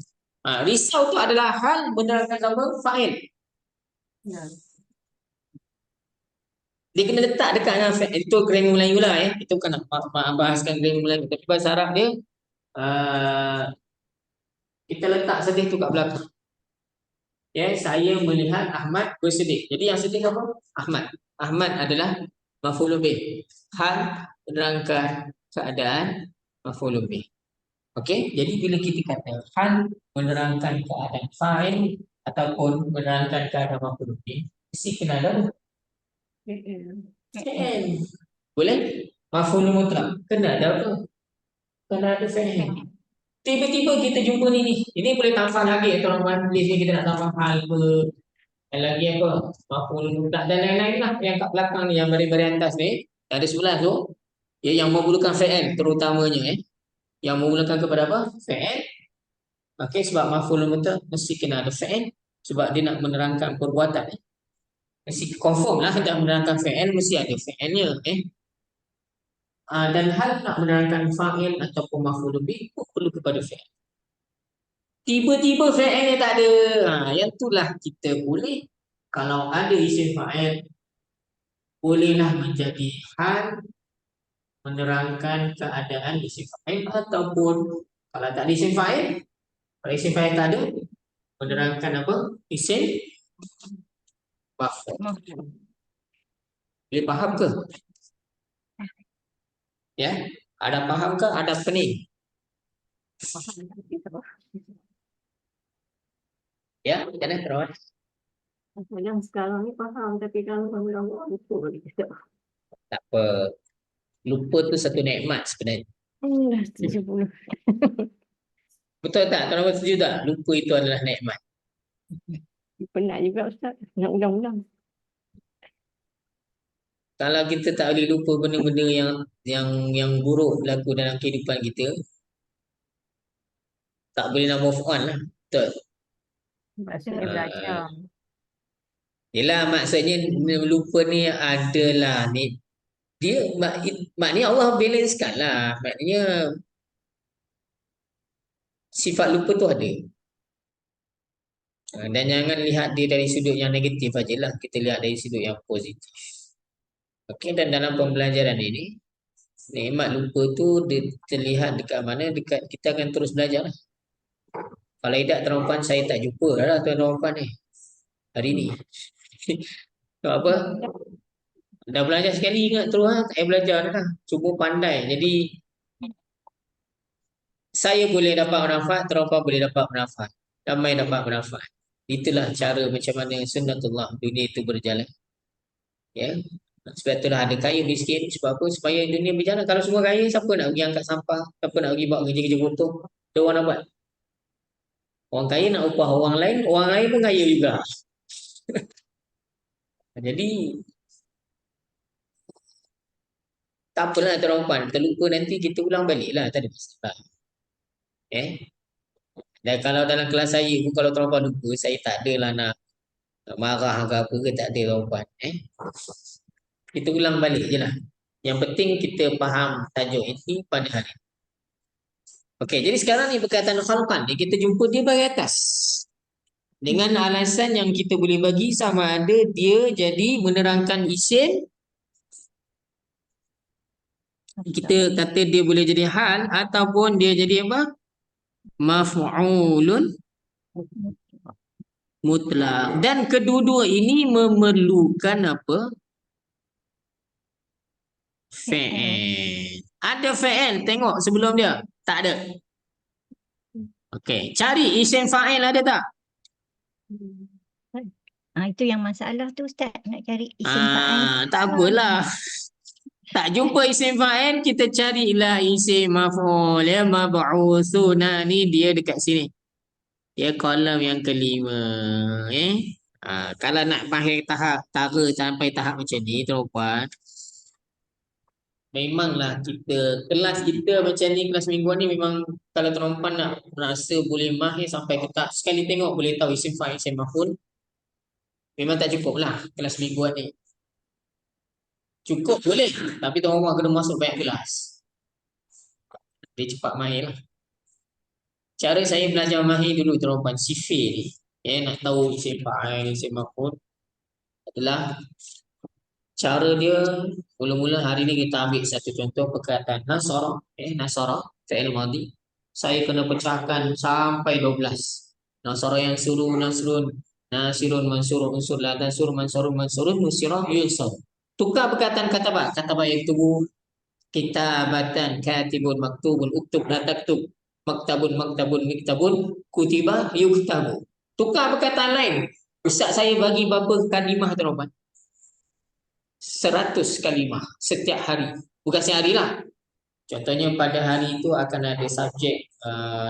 Risau tu adalah hal menerangkan apa? Fa'il. Dia kena letak dekat dengan fa'il. Itu grammar Melayu lah Itu bukan nak bahaskan grammar Melayu. Tapi bahasa Arab dia kita letak sedih tu kat belakang. Saya melihat Ahmad bersedih. Jadi yang sedih apa? Ahmad. Ahmad adalah maf'ul bih. Hal menerangkan keadaan maf'ul bih. Okey, jadi bila kita kata hal menerangkan keadaan fa'il ataupun menerangkan keadaan maf'ul bih, mesti kena ada fi'il. Boleh? Maf'ul mutlaq kena ada apa? Kena ada fi'il. Tiba-tiba kita jumpa ni. Ini boleh tambah lagi tuan-tuan. List ni kita nak tambah hal ke. Dan lagi apa? Maf'ul mutlaq dan lain-lain lah. Yang kat belakang ni, yang baris-baris atas ni. Ada 11 tu. Yang memulakan fi'il terutamanya. Yang memulakan kepada apa? Fi'il. Okey, sebab maf'ul mutlaq mesti kena ada fi'il. Sebab dia nak menerangkan perbuatan. Mesti confirm lah. Dan menerangkan fi'il mesti ada fi'ilnya. Dan hal nak menerangkan fa'il ataupun maf'ul bih perlu kepada fi'il. Tiba-tiba fi'ilnya tak ada. Yang itulah kita boleh. Kalau ada isim fa'il, bolehlah menjadi hal menerangkan keadaan isim fa'il. Ataupun kalau tak ada isim fa'il, kalau isim fa'il tak ada, menerangkan apa? Isim maf'ul. Boleh faham ke? Ada faham ke? Ada pening? Jangan terus. Yang sekarang ni faham, tapi kalau lama-lama lupa lagi. Tak apa. Lupa tu satu nikmat sebenarnya. 70. Betul tak? Tuan-tuan setuju tak? Lupa itu adalah nikmat. Penat juga Ustaz. Nak undang-undang. Kalau kita tak boleh lupa benda-benda yang buruk berlaku dalam kehidupan kita, tak boleh nak move on lah. Betul. Maksudnya Ah, belajar. Yelah, maksudnya lupa ni adalah ni dia maknanya Allah balancekan lah. Maknanya sifat lupa tu ada. Dan jangan lihat dia dari sudut yang negatif aja lah. Kita lihat dari sudut yang positif. Okey, dan dalam pembelajaran ini, nikmat lupa tu dia terlihat dekat mana? Dekat kita akan terus belajar lah. Kalau tidak terumpan saya tak jumpa lah tuan-tuan ni hari ni. Sebab apa? Dah belajar sekali ingat terus lah. Tak payah belajar dah. Cuba pandai. Jadi saya boleh dapat manfaat, terumpan boleh dapat manfaat. Ramai dapat manfaat. Itulah cara macam mana sunnatullah dunia itu berjalan. Ya. Sebab itulah ada kaya miskin. Sebab apa? Supaya dunia berjalan. Kalau semua kaya, siapa nak pergi angkat sampah? Siapa nak pergi buat kerja-kerja kotor? Ada orang nak buat. Orang kaya nak upah orang lain pun kaya juga. Jadi tak apalah terumpan. Terlupa nanti kita ulang balik lah. Tak ada masalah. Dan kalau dalam kelas saya pun kalau terumpan lupa, saya tak adalah nak marah ke apa ke, tak ada terumpan. Kita ulang balik je lah. Yang penting kita faham tajuk ini pada hari ini. Okey, jadi sekarang ni perkataan khalqan ni kita jumpa dia bagi atas. Dengan alasan yang kita boleh bagi sama ada dia jadi menerangkan isim, kita kata dia boleh jadi hal ataupun dia jadi apa? Maf'ulun mutlak. Dan kedua-dua ini memerlukan apa? Fa'il. Ada fa'il, tengok sebelum dia. Tak ada. Okey, cari isim fa'il ada tak? Itu yang masalah tu Ustaz, nak cari isim fa'il. Tak apalah. Tak jumpa isim fa'il, kita carilah isim maf'ul. Ya, mab'utsuna ni dia dekat sini. Dia kolom yang kelima. Kalau nak pakai tahap tara sampai tahap macam ni, tuan-puan, memanglah kelas kita macam ni, kelas mingguan ni memang kalau tuan-puan nak rasa boleh mahir sampai ke tahap sekali tengok boleh tahu isim fa'il, isim maf'ul, memang tak cukup lah kelas mingguan ni. Cukup boleh, tapi tuan-tuan kena masuk banyak kelas. Dia cepat mahir lah. Cara saya belajar mahir dulu tuan-tuan, sifir ni. Nak tahu isim fa'il, isim maf'ul adalah cara dia. Mula-mula hari ni kita ambil satu contoh perkataan nasara. Nasara, fi'il madhi. Saya kena pecahkan sampai 12. Nasara yang suruh, nasrun, nasirun, mansurun, unsur, la tansur, mansurun, mansurun, nusirah, yunsur. Tukar perkataan kataba. Kataba yang tubuh. Kitabatan, katibun, maktubun, uktub, la taktub. Maktabun, maktabun, miktabun, kutiba, yuktabu. Tukar perkataan lain. Ustaz saya bagi berapa kalimah tuan-tuan? 100 kalimah setiap hari. Bukan sehari lah. Contohnya pada hari itu akan ada subjek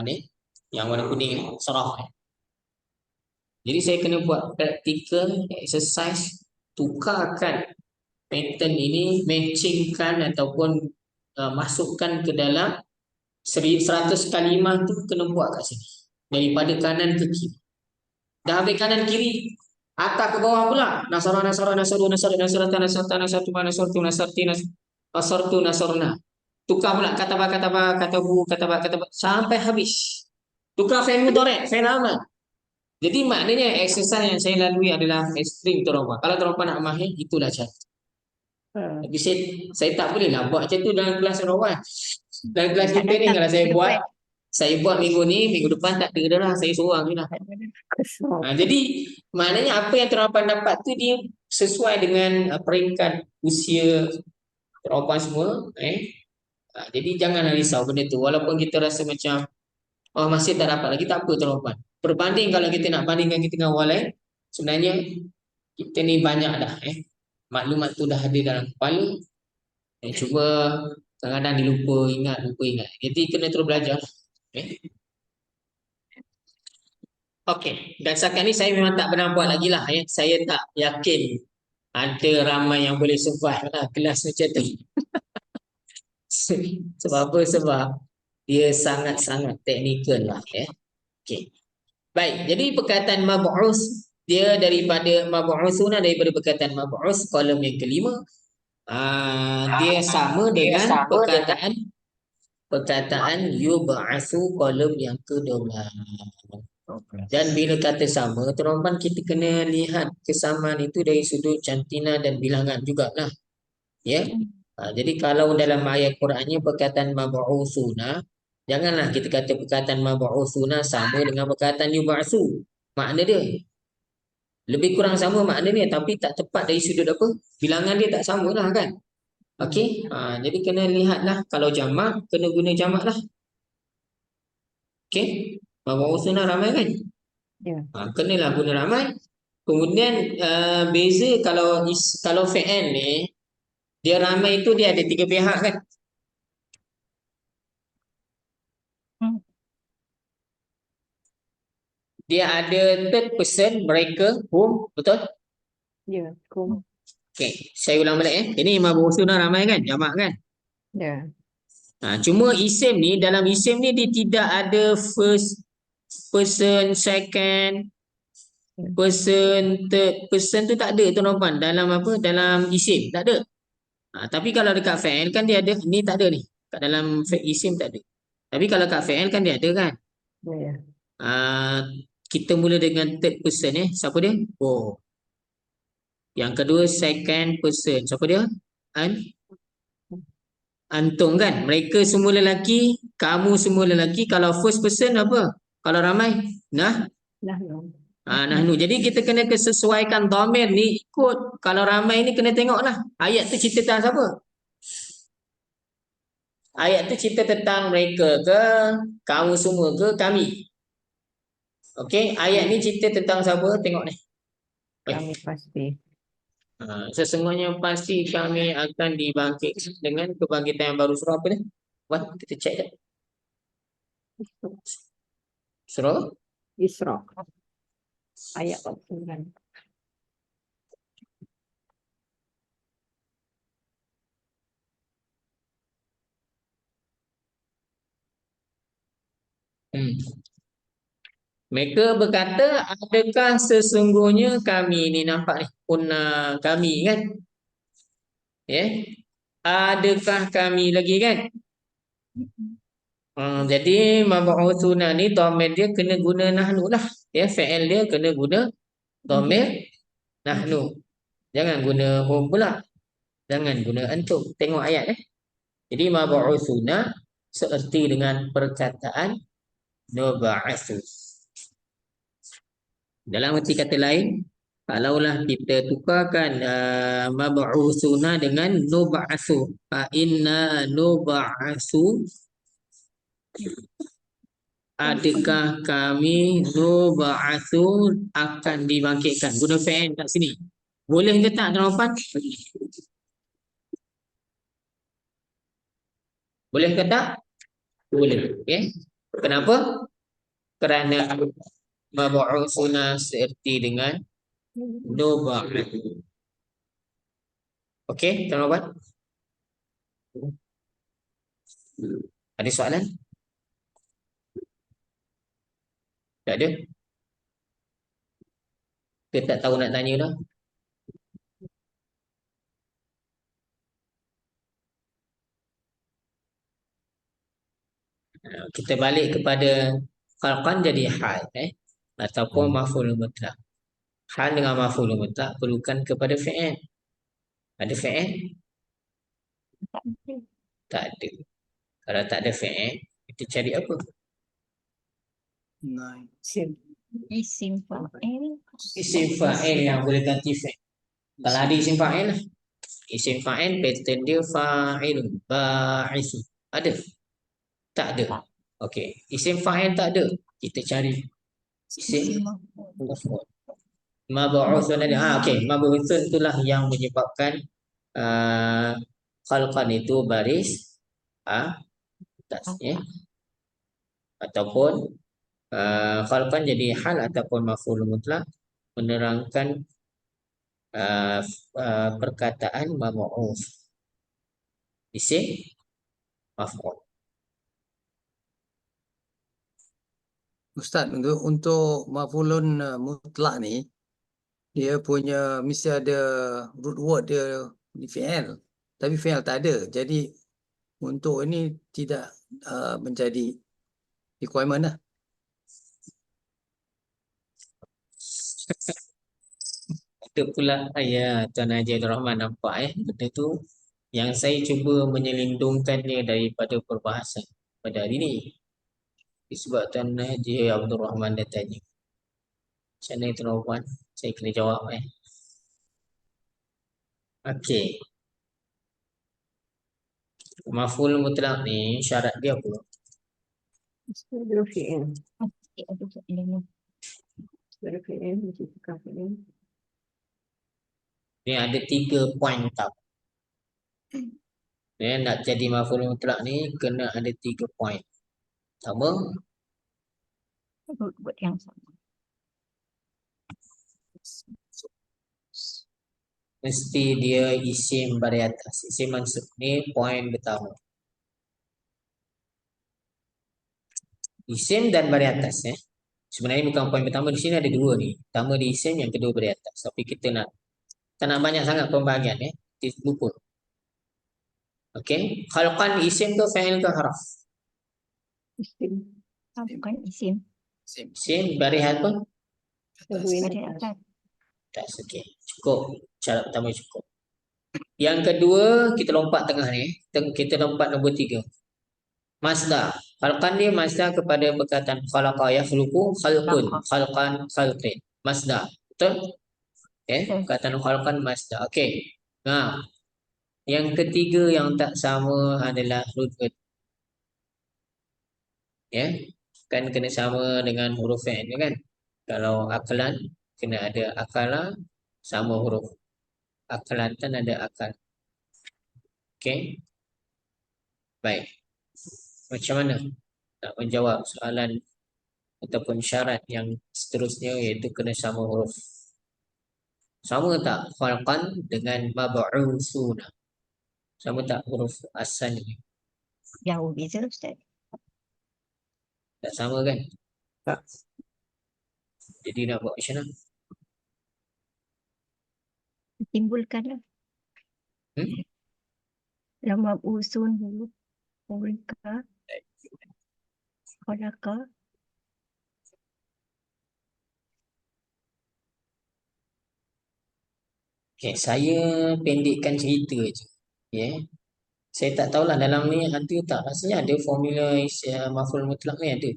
ni yang warna kuning, sarah. Jadi saya kena buat practical exercise, tukarkan pattern ini, matchingkan ataupun masukkan ke dalam 100 kalimah tu kena buat kat sini. Daripada kanan ke kiri. Dah habis kanan kiri, atas ke bawah pula. Nasara, nasara, nasaru, nasaru, nasarata, nasarta, nasartu, nasartu, nasarti, nasartu, nasarna. Tukar pula kataba, katabu, kataba, sampai habis. Tukar fi'il mudhari', fi'il amal. Jadi maknanya exercise yang saya lalui adalah ekstrim tuan-tuan. Kalau tuan-tuan nak mahir, itulah cara. Tapi saya tak boleh lah buat macam tu dalam kelas tuan-tuan. Dalam kelas kita ni kalau saya buat minggu ni, minggu depan tak ada dah, saya seorang je lah. Jadi maknanya apa yang tuan-tuan dapat tu dia sesuai dengan peringkat usia tuan-tuan semua. Jadi janganlah risau benda tu. Walaupun kita rasa macam masih tak dapat lagi, tak apa tuan-tuan. Berbanding kalau kita nak bandingkan kita dengan orang lain, sebenarnya kita ni banyak dah. Maklumat tu dah ada dalam kepala. Cuba kadang-kadang dilupa ingat. Jadi kena terus belajar. Okey, dan setakat ni saya memang tak pernah buat lagi lah. Saya tak yakin ada ramai yang boleh survive lah kelas macam tu. Sebab apa? Sebab dia sangat-sangat teknikal lah. Okey. Baik, jadi perkataan mab'us dia daripada mab'usuna daripada perkataan mab'us kolom yang kelima. Dia sama dengan perkataan yub'atsu kolom yang ke-12. Dan bila kata sama, tuan-tuan kita kena lihat kesamaan itu dari sudut cantina dan bilangan jugalah. Ya. Jadi kalau dalam ayat Qurannya perkataan mab'usuna, janganlah kita kata perkataan mab'usuna sama dengan perkataan yub'atsu. Makna dia lebih kurang sama makna dia, tapi tak tepat dari sudut apa? Bilangan dia tak sama lah kan. Okey. Jadi kena lihatlah kalau jamak kena guna jamak lah. Okey. Mab'usuna ramai kan? Ya. Kenalah guna ramai. Kemudian beza kalau fi'il ni dia ramai itu dia ada tiga pihak kan. Dia ada third person, mereka, whom, betul? Ya. Kum. Okey, saya ulang balik Ini mab'usuna ramai kan, jamak kan? Ya. Cuma isim ni, dalam isim ni dia tidak ada first person, second person, third person tu tak ada tuan-tuan dalam apa? Dalam isim tak ada. Tapi kalau dekat fi'il kan dia ada, ni tak ada ni. Kat dalam isim tak ada. Tapi kalau kat fi'il kan dia ada kan? Ya. Kita mula dengan third person Siapa dia? Oh. Yang kedua second person. Siapa dia? Antum kan? Mereka semua lelaki, kamu semua lelaki. Kalau first person apa? Kalau ramai? Nahnu. Jadi kita kena kesesuaikan dhamir ni ikut. Kalau ramai ni kena tengoklah. Ayat tu cerita tentang siapa? Ayat tu cerita tentang mereka ke, kamu semua ke, kami. Okey, ayat ni cerita tentang siapa? Tengok ni. Kami pasti. Sesungguhnya pasti kami akan dibangkit dengan kebangkitan yang baru. Surah apa ni? Kita cek dah. Surah Isra. Ayat 49. Mereka berkata, adakah sesungguhnya kami ni nampak ni punna kami kan? Adakah kami lagi kan? Jadi mab'utsuna ni dhamir dia kena guna nahnu lah. Fi'il dia kena guna dhamir nahnu. Jangan guna hum pula. Jangan guna antum. Tengok ayat Jadi mab'utsuna seerti dengan perkataan nub'atsu. Dalam arti kata lain, kalaulah kita tukarkan mab'utsuna dengan nub'atsu, fa inna nub'atsu, adakah kami nub'atsu akan dibangkitkan. Guna fi'il kat sini. Boleh ke tak tuan-tuan? Boleh ke tak? Boleh. Kenapa? Kerana mab'utsuna seerti dengan nub'atsu. Okey, tuan-tuan? Ada soalan? Tak ada? Kita tak tahu nak tanya dah. Kita balik kepada khalqan jadi hal ataupun maf'ul mutlaq. Hal dengan maf'ul mutlaq perlukan kepada fi'il. Ada fi'il? Tak ada. Kalau tak ada fi'il, kita cari apa? Isim fa'il. Isim fa'il yang boleh ganti fi'il. Kalau ada isim fa'il lah. Isim fa'il pattern dia fa'ilun, ba'isu. Ada? Tak ada. Okey, isim fa'il tak ada. Kita cari isim maf'ul. Mab'uthun ada. Okey, mab'uthun itulah yang menyebabkan khalqan itu baris atas ataupun Khalqan jadi hal ataupun maf'ul mutlak menerangkan uh, perkataan mab'uts. Isim maf'ul. Ustaz, untuk maf'ulun mutlak ni, dia punya mesti ada root word dia di fi'il. Tapi fi'il tak ada. Jadi untuk ini tidak menjadi requirement lah. Itu pula ya Tuan Haji Abdul Rahman nampak benda tu yang saya cuba menyelindungkannya daripada perbahasan pada hari ini. Sebab Tuan Haji Abdul Rahman dah tanya. Macam mana Tuan Rahman? Saya kena jawab Okey. Maf'ul mutlak ni syarat dia apa? Sebelum fi'il. Mesti ada soalan ni. Sebelum fi'il, mesti tukar fi'il. Ni ada 3 poin tau. Nak jadi maf'ul mutlak ni kena ada 3 poin. Pertama, Root word yang sama. mesti dia isim baris atas. Isim mansub ni poin pertama. Isim dan baris atas Sebenarnya bukan poin pertama, di sini ada 2 ni. Pertama di isim, yang kedua baris atas. Tapi kita tak nak banyak sangat pembahagian Kita lupa. Okey, khalqan isim tu fa'il ke harf? Isim. Bukan isim. Isim baris apa? Baris Baris atas. atas. Okey, cukup. Syarat pertama cukup. Yang kedua, kita lompat tengah ni. Kita lompat nombor 3. Masdar. Khalqan dia masdar kepada perkataan khalaqa yakhluqu khalqun. Khalqan khalqin. Masdar. Betul? Perkataan khalqan masdar. Okey. Nah, yang ketiga yang tak sama adalah root word. Kan kena sama dengan huruf fi'il kan? Kalau akalan kena ada akala sama huruf. Akalan kan ada akal. Okey. Baik. Macam mana nak menjawab soalan ataupun syarat yang seterusnya, iaitu kena sama huruf. Sama tak khalqan dengan mab'utsuna? Sama tak huruf asal ni? Jauh beza Ustaz. Tak sama kan? Tak. Jadi nak buat macam mana? Timbulkanlah. Lama usun huruf. Ulka. Khalaqa. Okay, saya pendekkan cerita je. Saya tak tahulah dalam ni ada tak. Rasanya ada formula maf'ul mutlak ni ada.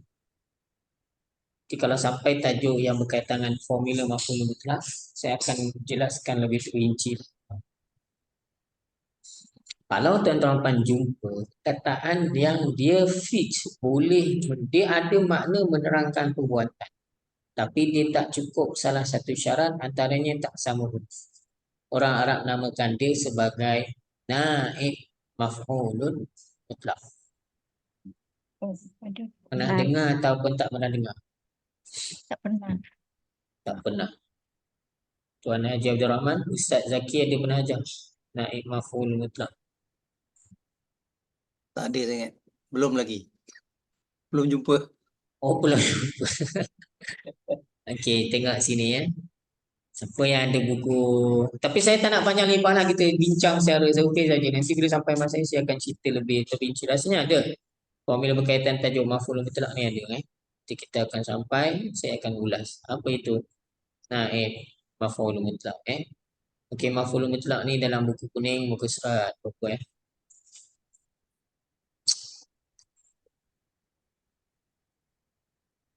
Jadi kalau sampai tajuk yang berkaitan dengan formula maf'ul mutlak, saya akan jelaskan lebih perinci. Kalau tuan-tuan jumpa kataan yang dia fix, boleh, dia ada makna menerangkan perbuatan. Tapi dia tak cukup salah satu syarat, antaranya tak sama huruf. Orang Arab namakan dia sebagai naib maf'ulun mutlak. Oh, ada. Pernah dengar ataupun tak pernah dengar? Tak pernah. Tak pernah. Tuan Haji Abdul Rahman, Ustaz Zaki ada pernah ajar naib maf'ul mutlak? Tak ada sangat. Belum lagi. Belum jumpa. Oh, belum. Okey, tengok sini Siapa yang ada buku. Tapi saya tak nak panjang lebar lah, kita bincang secara okey saja. Nanti bila sampai masa ini saya akan cerita lebih terperinci. Rasanya ada. Formula berkaitan tajuk maf'ul mutlak ni ada Nanti kita akan sampai, saya akan ulas. Apa itu naib maf'ul mutlak Okey, maf'ul mutlak ni dalam buku kuning muka surat berapa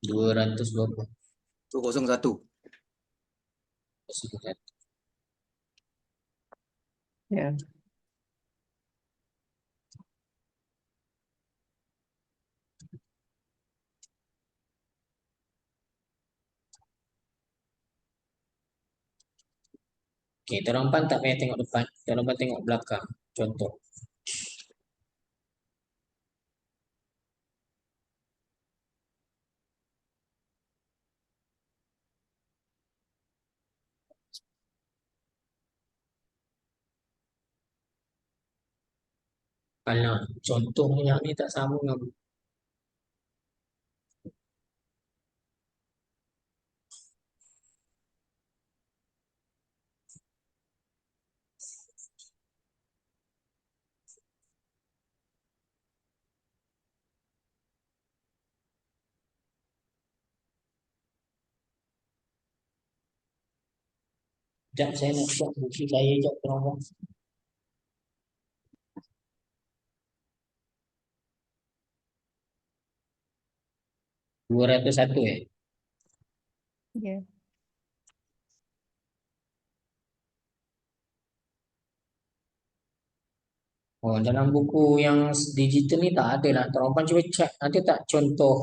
200 berapa? 201. Ya. Okey, tuan-tuan tak payah tengok depan. Tuan-tuan tengok belakang. Contoh. Kalau contoh yang ni tak sama dengan sekejap saya nak buat buku saya sekejap tolong. 201 ya. Ya. Oh, dalam buku yang digital ni tak ada lah. Tolong cuba cek. Ada tak contoh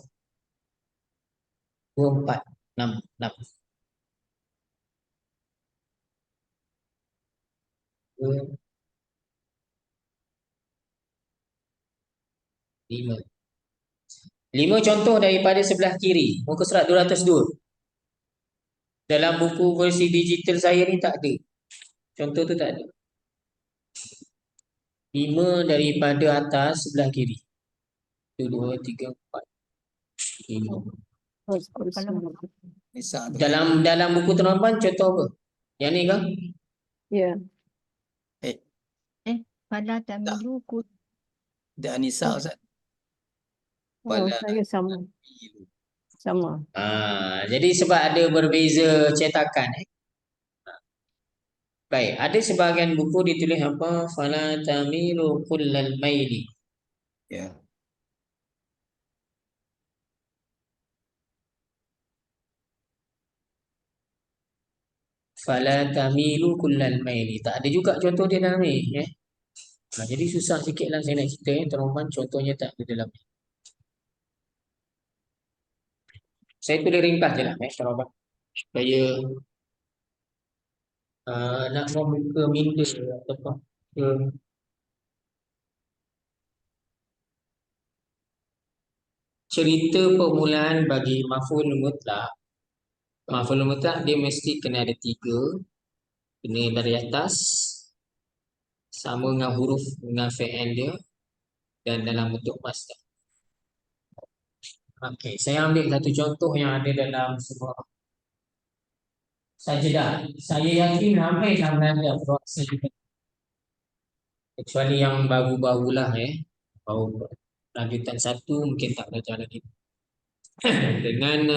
2466 5. 5 contoh daripada sebelah kiri. Muka surat 202. Dalam buku versi digital saya ni tak ada. Contoh tu tak ada. 5 daripada atas sebelah kiri. 1, 2, 3, 4, 5. Nisa tu. Dalam buku terlambat contoh apa? Yang ni kah? Ya. Fala tamilu kul Dah Nisa Ustaz. Oh, Pada saya sama. Sama. Jadi sebab ada berbeza cetakan. Baik, ada sebahagian buku ditulis apa? Fala tamilu kullal maili. ya. Fala tamilu kullal maili. Tak ada juga contoh dia dalam ni, ya. Jadi susah sikitlah saya nak cerita, teman contohnya tak ada dalam ni. Saya tulis ringkas je lah, teman supaya nak membuka minda atau apa. Cerita permulaan bagi maf'ul mutlak. Maf'ul mutlak dia mesti kena ada 3, kena dari atas, sama dengan huruf dengan fi'il dia, dan dalam bentuk masdar. Okey, saya ambil satu contoh yang ada dalam surah Sajdah. Saya yakin ramai dah belajar surah Sajdah. Kecuali yang baru-barulah baru lanjutan 1 mungkin tak belajar lagi. Dengan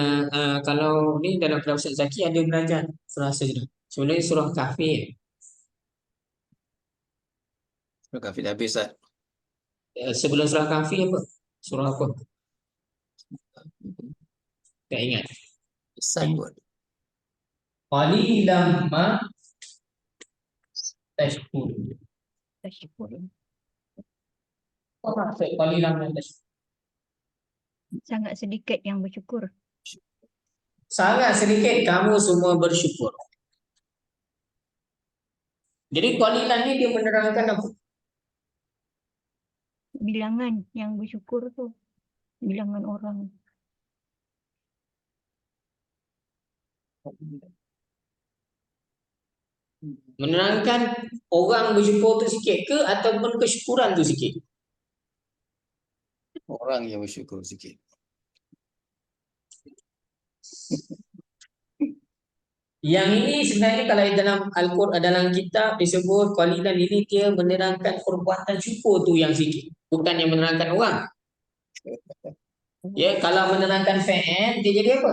kalau ni dalam kelas Ustaz Zaki ada belajar surah Sajdah. Sebenarnya surah Kahfi. Surah Kahfi dah habis Ustaz. Sebelum surah Kahfi apa? Surah apa? Tak ingat. Pesan buat. Qalilan ma tashkurun. tashkur. Apa maksud qalilan ma tashkurun? Sangat sedikit yang bersyukur. Sangat sedikit kamu semua bersyukur. Jadi qalilan ni dia menerangkan apa? Bilangan yang bersyukur tu. Bilangan orang. Menerangkan orang bersyukur tu sikit ke ataupun kesyukuran tu sikit? Orang yang bersyukur sikit. Yang ini sebenarnya kalau dalam Al-Quran, dalam kitab disebut qalilan, ini dia menerangkan perbuatan syukur tu yang sikit, bukan yang menerangkan orang. Ya, kalau menerangkan fi'il dia jadi apa?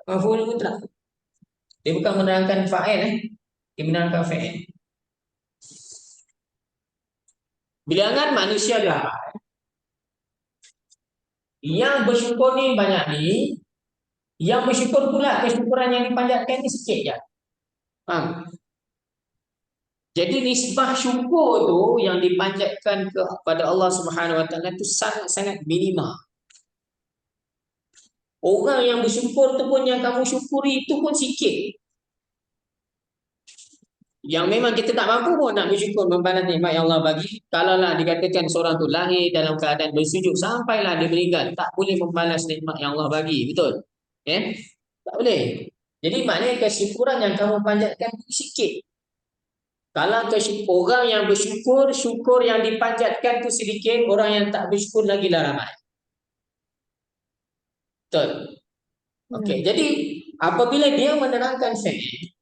Maf'ul mutlak. Dia bukan menerangkan fa'il, dia menerangkan fi'il. Bilangan manusia dah. Yang bersyukur ni banyak ni. Yang bersyukur pula kesyukuran yang dipanjatkan ni sikit je. Faham? Jadi nisbah syukur tu yang dipanjatkan kepada Allah Subhanahu Wa Taala tu sangat-sangat minima. Orang yang bersyukur tu pun yang kamu syukuri itu pun sikit. Yang memang kita tak mampu pun nak bersyukur membalas nikmat yang Allah bagi. Kalaulah dikatakan seorang tu lahir dalam keadaan bersujud sampailah dia meninggal, tak boleh membalas nikmat yang Allah bagi. Betul? Tak boleh. Jadi maknanya kesyukuran yang kamu panjatkan itu sikit. Kalau orang yang bersyukur, syukur yang dipanjatkan tu sedikit, orang yang tak bersyukur lagi lah ramai. Betul. Okey, jadi apabila dia menerangkan fi'il,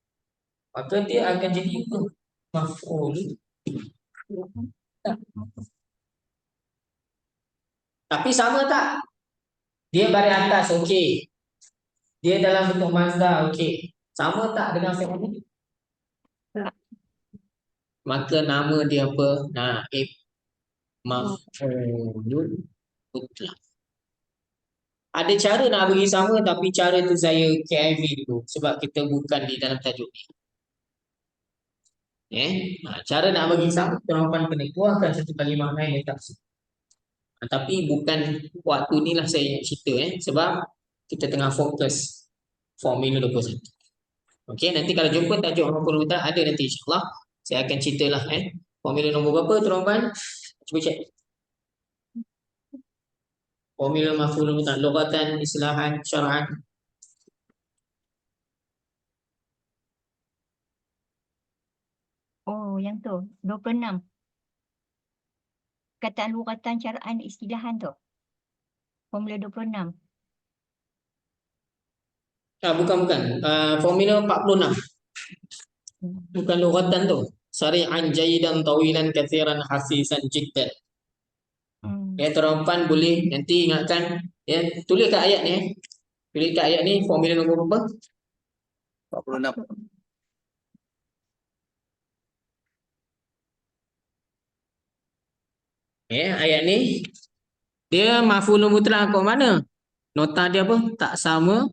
maka dia akan jadi maf'ul. Tapi sama tak? Dia baris atas, okey. Dia dalam bentuk mazhar, okey. Sama tak dengan fi'il ni? Tak. Maka nama dia apa? Naib maf'ulun mutlaq. Ada cara nak bagi sama, tapi cara tu saya KIV dulu sebab kita bukan di dalam tajuk ni. Cara nak bagi sama, tuan-tuan kena keluarkan satu kalimah lain letak situ. Tapi bukan waktu ni lah saya cerita sebab kita tengah fokus formula 21. Okey, nanti kalau jumpa tajuk maf'ul mutlaq ada nanti insya-Allah saya akan ceritalah formula nombor berapa tuan-tuan? Cuba cek. Formula maf'ul mutlaq lughatan, islahan, syar'an. Oh, yang tu 26. Kataan lughatan, syar'an, istilahan tu. Formula 26. Bukan. Formula 46. Bukan lughatan tu. Sari'an, jayidan, tawilan, kathiran, hasisan, jiddan. Tuan-tuan boleh nanti ingatkan tulis kat ayat ni. Tulis kat ayat ni formula nombor berapa? 46. Ayat ni dia maf'ul mutlaq kat mana? Nota dia apa? Tak sama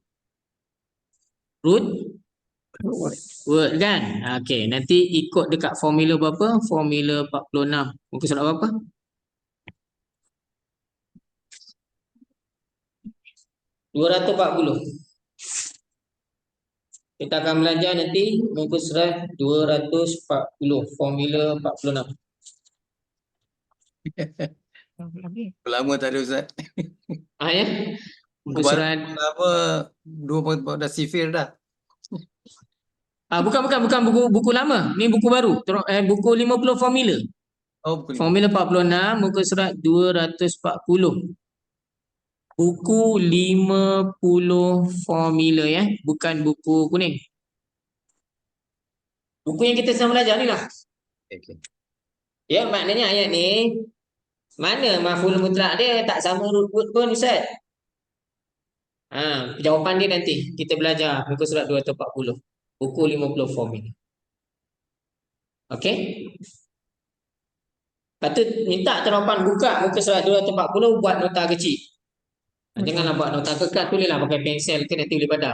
root word kan? Okey, nanti ikut dekat formula berapa? Formula 46. Muka surat berapa? (240). Kita akan belajar nanti muka surat 240, formula 46. Lama tak ada Ustaz. Ya. Muka surat Apa 214 sifir dah. bukan buku lama. Ni buku baru. Buku 50 formula. Oh, buku Formula 46 muka surat 240. Buku 50 formula bukan buku kuning. Buku yang kita sedang belajar ni lah. Okay. Ya, maknanya ayat ni mana maf'ul mutlaq dia tak sama root word pun Ustaz. Jawapan dia nanti kita belajar muka surat 240. Buku 50 formula. Okey? Patut minta tuan-tuan buka muka surat 240 buat nota kecil. Janganlah buat nota kekal, tulislah pakai pensel ke nanti boleh padam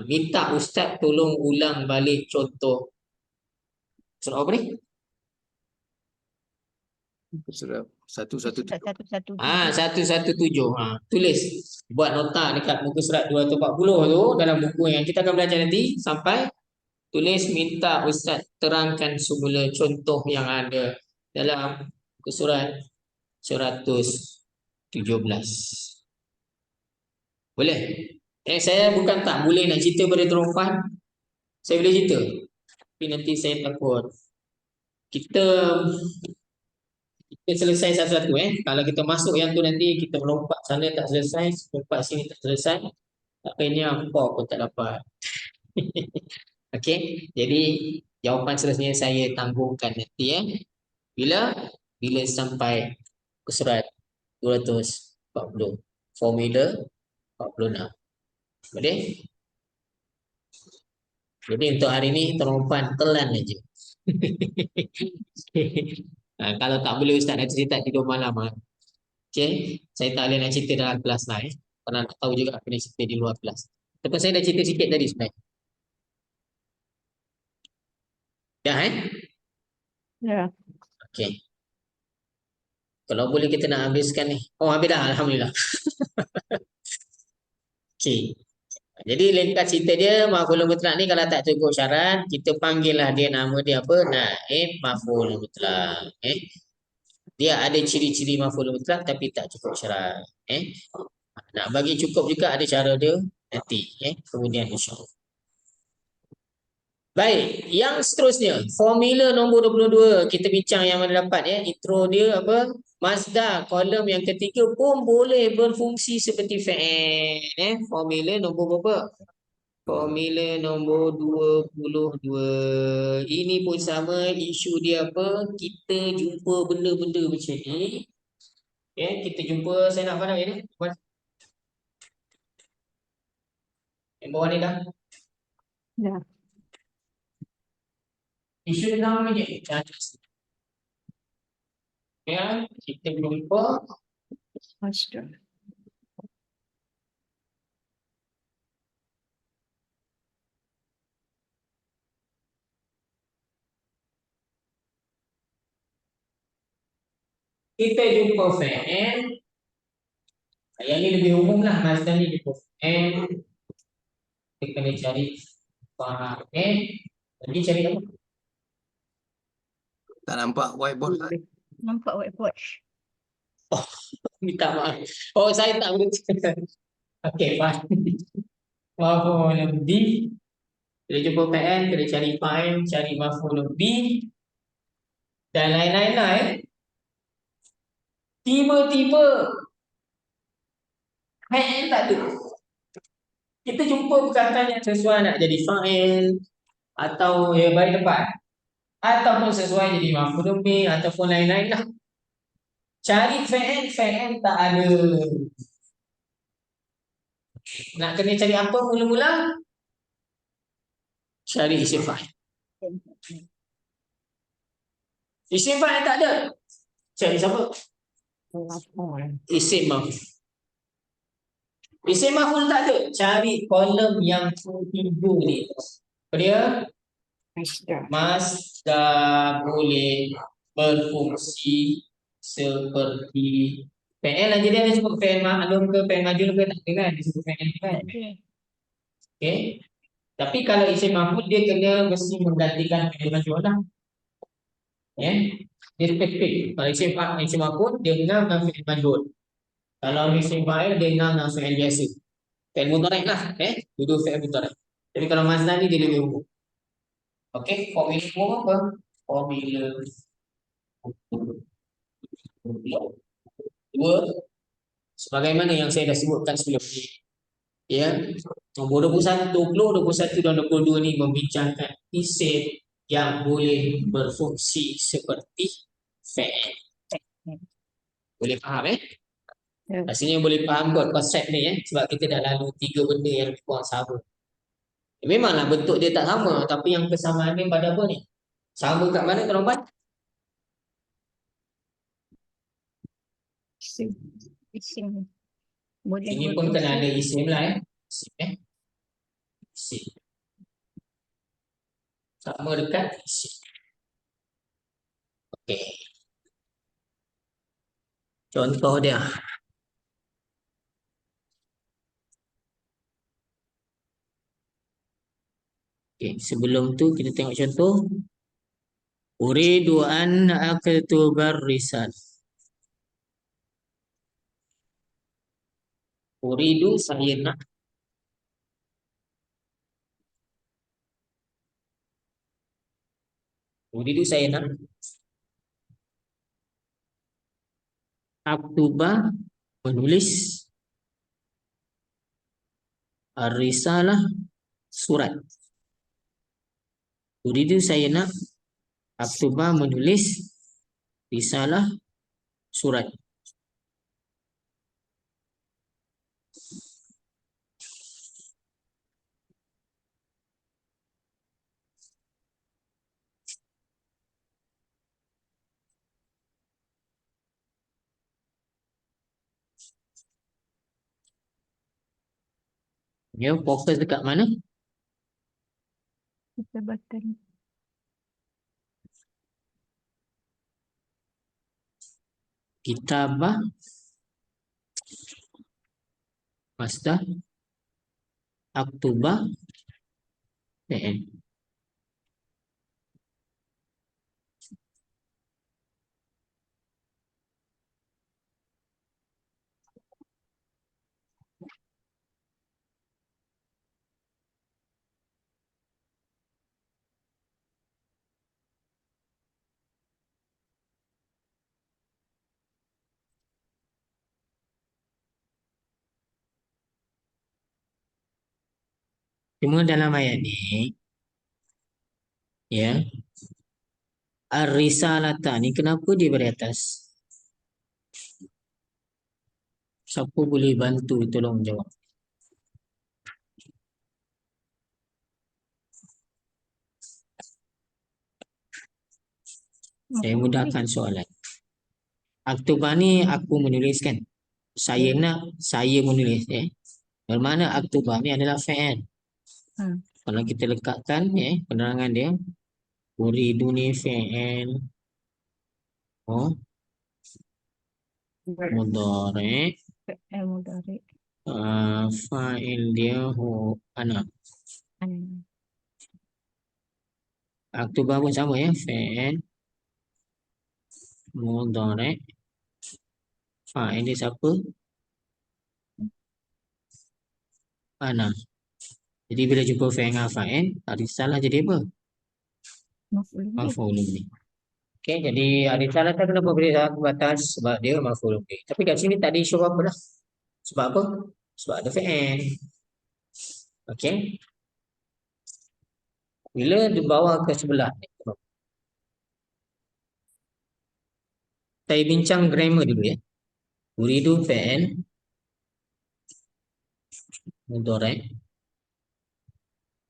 minta ustaz tolong ulang balik contoh surah apa ni? Surah 117. 117. 117. Tulis buat nota dekat muka surat 240 tu dalam buku yang kita akan belajar nanti sampai tulis minta ustaz terangkan semula contoh yang ada dalam muka surat 117. Boleh? Saya bukan tak boleh nak cerita pada tuan-tuan. Saya boleh cerita. Tapi nanti saya takut kita selesai satu-satu Kalau kita masuk yang tu nanti kita melompat sana tak selesai, melompat sini tak selesai. Akhirnya apa pun tak dapat. Okey. Jadi jawapan seterusnya saya tangguhkan nanti Bila sampai ke surat 240 formula 46. Boleh? Jadi untuk hari ni tuan-tuan telan aja. Kalau tak boleh ustaz nak cerita tidur malam okey, saya tak boleh nak cerita dalam kelas lah Karena nak tahu juga kena cerita di luar kelas. Tapi saya dah cerita sikit tadi sebenarnya. Dah Ya. Okey. Kalau boleh kita nak habiskan ni. Oh, habis dah alhamdulillah. Okey. Jadi ringkas cerita dia maf'ul mutlaq ni kalau tak cukup syarat, kita panggil lah dia nama dia apa? Naib maf'ul mutlaq. Dia ada ciri-ciri maf'ul mutlaq tapi tak cukup syarat. Nak bagi cukup juga ada cara dia nanti kemudian insya-Allah. Baik, yang seterusnya, formula nombor 22 kita bincang yang mana dapat ya. Intro dia apa? Mazda kolom yang ketiga pun boleh berfungsi seperti fan. Formula nombor berapa? Formula nombor 22. Ini pun sama, isu dia apa? Kita jumpa benda-benda macam ni. Ya, kita jumpa, saya nak pandang ini. Yang bawah ni dah. Ya. Isu dia nama je. Ya, kita jumpa Master. fan. Yang ni lebih umum lah, Mazda ni jumpa fan. Kita kena cari fan. Lagi cari apa? Tak nampak whiteboard lah. Nampak whiteboard. Minta maaf. Oh, saya tak boleh. Okey, fine. Mafhum lebih. Kita jumpa PN, kita cari fine, cari mafhum lebih. Dan lain-lain lah Tiba-tiba PN tak ada. Kita jumpa perkataan yang sesuai nak jadi fa'il atau ya baik depan ataupun sesuai jadi maf'ul bih ataupun lain-lain lah. Cari fa'il tak ada. Nak kena cari apa mula-mula? Cari isim fa'il. Isim fa'il tak ada. Cari siapa? Isim maf'ul. Isim maf'ul tak ada. Cari kolom yang ketiga ni. Apa dia? Mazda boleh berfungsi seperti PN lah. Jadi ada sebut PN maklum ke PN majul ke tak ada kan? Dia sebut PN kan? Okay. Tapi kalau isim maf'ul dia kena mesti menggantikan PN majul lah. Dia spesifik. Kalau isim maf'ul dia kena dengan PN majul. Kalau isim fa'il dia kena dengan fi'il biasa. Fi'il mudhari' lah. Duduk fi'il mudhari'. Tapi kalau Mazda ni dia lebih umum. Okey, formula apa? Formula dua sebagaimana yang saya dah sebutkan sebelum ini. Ya. Nombor 21, 20, 21 dan 22 ni membincangkan isim yang boleh berfungsi seperti fa'il. Boleh faham Ya. Rasanya boleh faham kot konsep ni sebab kita dah lalu tiga benda yang lebih kurang sama. Memanglah bentuk dia tak sama tapi yang kesamaan dia pada apa ni? Sama kat mana tuan-tuan? Isim. Boleh Ini pun kena ada isim lah Isim Isim. Sama dekat isim. Okey. Contoh dia. Okey, sebelum tu kita tengok contoh. Uridu an aktubar risal. Uridu saya nak. Uridu saya nak. Aktuba menulis. Ar-risalah surat. Uridu saya nak. Aktuba menulis. Risalah surat. Ya, fokus dekat mana? Jabatan. Kitabah Mazda Aktubah PN. Cuma dalam ayat ni, ya, ar-risalata ni kenapa dia beri atas? Siapa boleh bantu tolong jawab? Saya mudahkan soalan. Aktubah ni aku menuliskan. Saya menulis. Bermakna aktubah ni adalah fi'il. Kalau kita lekatkan penerangan dia, uridu ni fi'il mudhari', Mudhari. fa'il dia ana. Aktubah pun sama ya, fi'il mudhari', fa'il dia siapa? Ana. Jadi bila jumpa fi'il dengan fa'il, risalah jadi apa? Maf'ul bih. Maf'ulun bih. Okey, jadi risalah tak kenapa beri batas sebab dia maf'ulun bih. Tapi kat sini tak ada isu apa lah. Sebab apa? Sebab ada fi'il. Okey. Bila dibawa ke sebelah ni, saya bincang grammar dulu ya. Uridu fi'il mudhari'.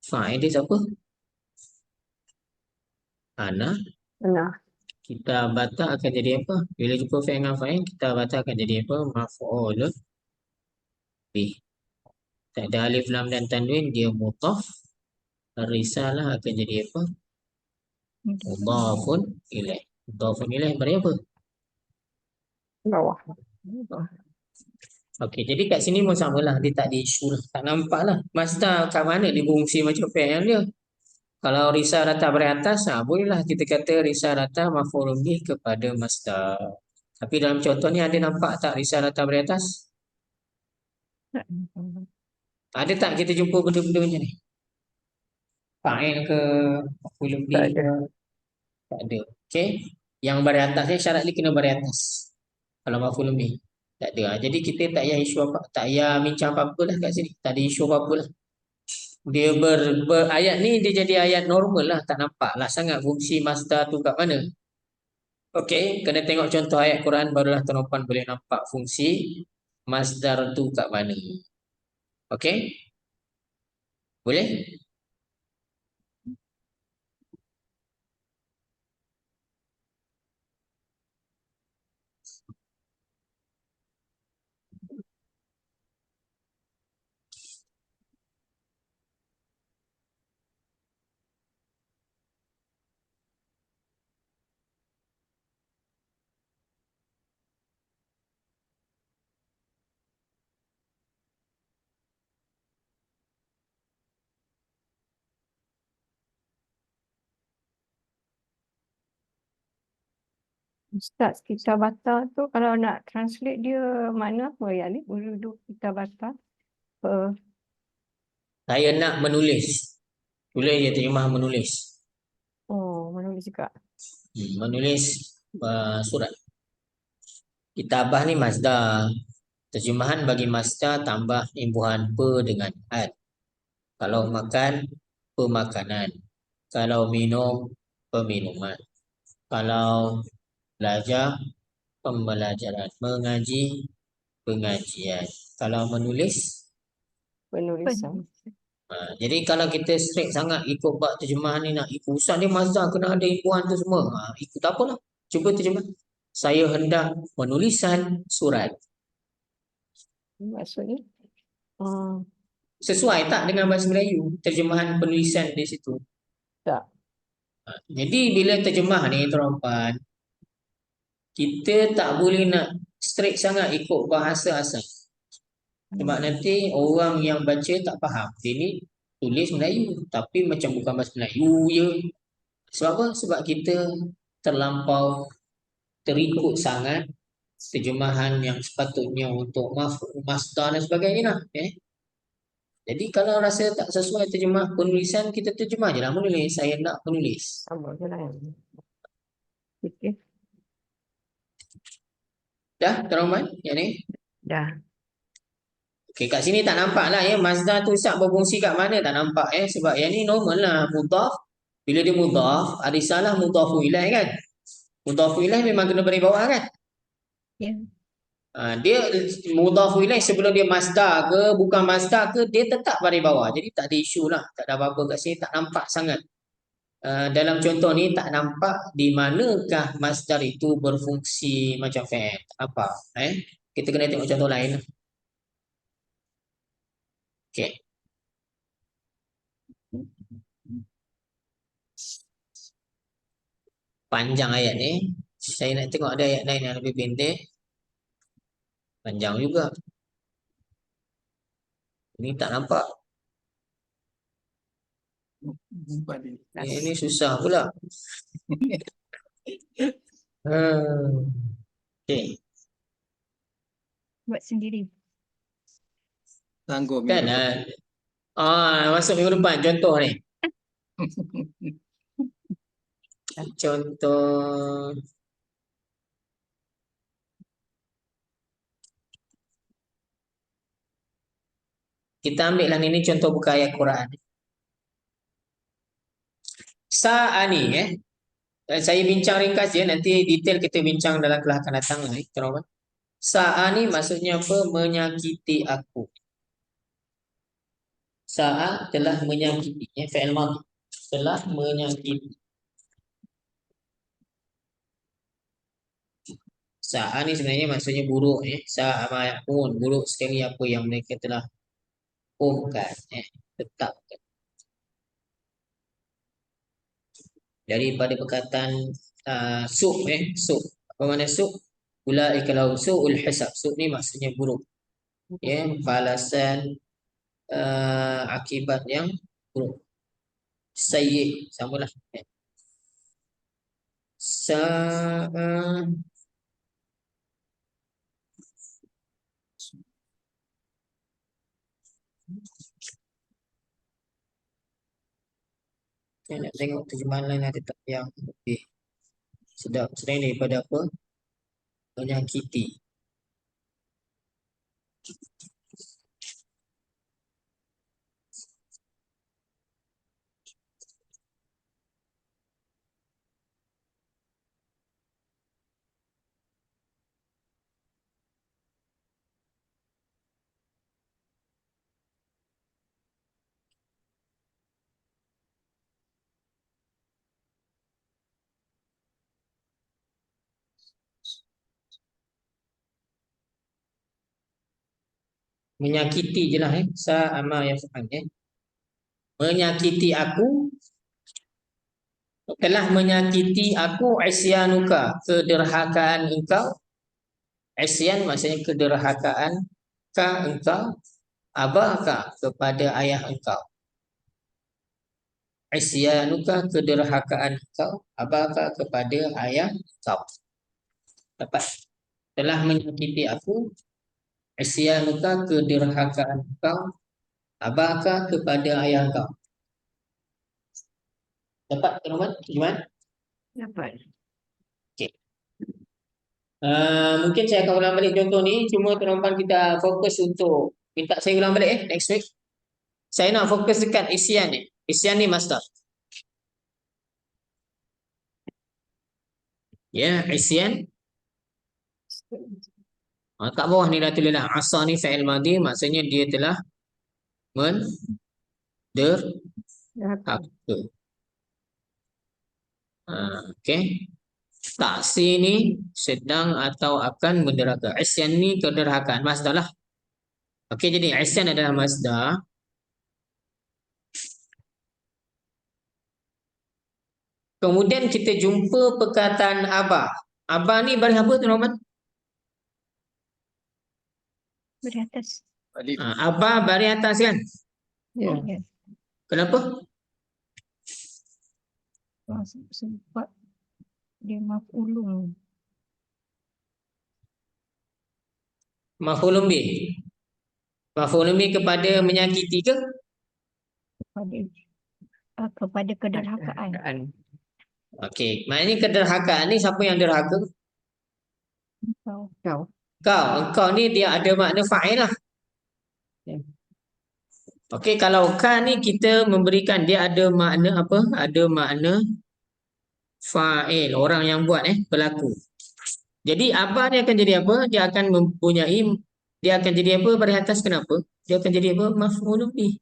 Fa'il dia siapa? Ana. Benar. Kita baca akan jadi apa? Bila jumpa fi'il dengan fa'il, kita baca akan jadi apa? Maf'ulun bih. Tak ada alif lam dan tanwin, dia mudhaf. Risalah akan jadi apa? Mudhafun ilaih. Mudhafun ilaih beri apa? Bawah. Okey, jadi kat sini pun samalah, dia tak ada isu lah, tak nampak lah. Masdar kat mana dia berfungsi macam fi'il dia? Kalau risal rata beri atas, bolehlah kita kata risal rata maf'ulun bih kepada masdar. Tapi dalam contoh ni ada nampak tak risal rata beri atas? Ada tak kita jumpa benda-benda macam ni? Fa'il ke maf'ulun bih Tak ke? ada. Tak ada. Okey. Yang beri atas ni syarat dia kena beri atas. Kalau maf'ulun bih. Tak ada. Jadi kita tak payah isu apa, tak payah bincang apa-apa lah kat sini. Tak ada isu apa-apa lah. Dia ayat ni dia jadi ayat normal lah, tak nampak lah sangat fungsi masdar tu kat mana. Okey, kena tengok contoh ayat Quran barulah tuan-tuan boleh nampak fungsi masdar tu kat mana. Okey? Boleh? Ustaz, kitabata tu kalau nak translate dia mana apa ya ni? Urdu kitabata. Saya nak menulis. Tulis dia terjemah menulis. Menulis juga. Menulis surat. Kitabah ni masdar. Terjemahan bagi masdar tambah imbuhan pe dengan ad. Kalau makan, pemakanan. Kalau minum, peminuman. Kalau belajar, pembelajaran. Mengaji, pengajian. Kalau menulis, Penulisan. jadi kalau kita strict sangat ikut bab terjemahan ni, nak ikut urusan dia masdar kena ada imbuhan tu semua. Ikut apa lah. Cuba terjemah. Saya hendak menulisan surat. Maksudnya? Sesuai tak dengan bahasa Melayu? Terjemahan penulisan di situ. Tak. Jadi bila terjemah ni tuan-tuan, kita tak boleh nak strict sangat ikut bahasa asal. Sebab nanti orang yang baca tak faham. Dia ni tulis Melayu tapi macam bukan bahasa Melayu je. Sebab apa? Sebab kita terlampau terikut sangat terjemahan yang sepatutnya untuk masdar dan sebagainya lah. Jadi kalau rasa tak sesuai terjemah penulisan, kita terjemah je lah menulis. Saya nak menulis. Sama je lah. Okey. Dah, teman-teman? Yang ni? Dah. Okey, kat sini tak nampak lah ya. Masdar tu Ustaz berfungsi kat mana tak nampak sebab yang ni normal lah mudhaf. Bila dia mudhaf, ada salah mudhafu ilaih kan. Mudhafu ilaih memang kena beri bawah kan. Ya. Dia mudhafu ilaih sebelum dia masdar ke bukan masdar ke dia tetap beri bawah. Jadi tak ada isu lah. Tak ada apa-apa kat sini tak nampak sangat. Dalam contoh ni tak nampak di manakah masdar itu berfungsi macam fi'il. Tak nampak. Kita kena tengok contoh lain. Okey. Panjang ayat ni. Saya nak tengok ada ayat lain yang lebih pendek. Panjang juga. Ini tak nampak. Ini susah pula. Okey. Buat sendiri. Tangguh Kan? minggu depan. Masuk minggu depan contoh ni. Contoh kita ambil lah ni contoh buka ayat Quran. Sa'ani saya bincang ringkas je nanti detail kita bincang dalam kelas akan datang lah teman-teman. Sa'ani maksudnya apa? Menyakiti aku. Sa'a telah menyakiti fi'il madhi. Telah menyakiti. Sa'a ni sebenarnya maksudnya buruk Sa'a ma yakun, buruk sekali apa yang mereka telah hukumkan tetapkan. Daripada perkataan su' su'. Apa makna su'? Ulaika lahum su'ul hisab. Su' ni maksudnya buruk. Balasan akibat yang buruk. Sayyi samalah. Sa'a saya nak tengok terjemahan lain ada tak yang lebih sedap selain daripada apa? Menyakiti. Menyakiti je lah Sa'ama yang faham menyakiti aku telah menyakiti aku isyanuka kederhakaan engkau. Isyan maksudnya kederhakaan ka engkau abaka kepada ayah engkau. Isyanuka kederhakaan engkau abaka kepada ayah engkau. Dapat. Telah menyakiti aku isyanuka kederhakaan engkau abaka kepada ayah engkau. Dapat teman-teman? Gimana? Dapat. Okey. Mungkin saya akan ulang balik contoh ni. Cuma teman-teman kita fokus untuk minta saya ulang balik next week. Saya nak fokus dekat isyan ni. Isyan ni masdar. Isyan. Kat bawah ni dah tulis lah. Asa ni fi'il madhi maksudnya dia telah menderhaka. Okey. Taksi ni sedang atau akan menderhaka. Isyan ni kederhakaan. Masdar lah. Okey, jadi isyan adalah masdar. Kemudian kita jumpa perkataan aba. Aba ni baris apa tu Norman? Beri atas. Aba baris atas kan? Ya. Ya. Kenapa? Sebab dia maf'ulun. Maf'ulun bih. Maf'ulun bih kepada menyakiti ke? Kepada kederhakaan. Okey, maknanya kederhakaan ni siapa yang derhaka? Kau. Engkau ni dia ada makna fa'il lah. Okey, kalau kan ni kita memberikan dia ada makna apa? Ada makna fa'il, orang yang buat pelaku. Jadi aba ni akan jadi apa? Dia akan mempunyai, dia akan jadi apa pada atas, kenapa? Dia akan jadi apa? Maf'ulun bih.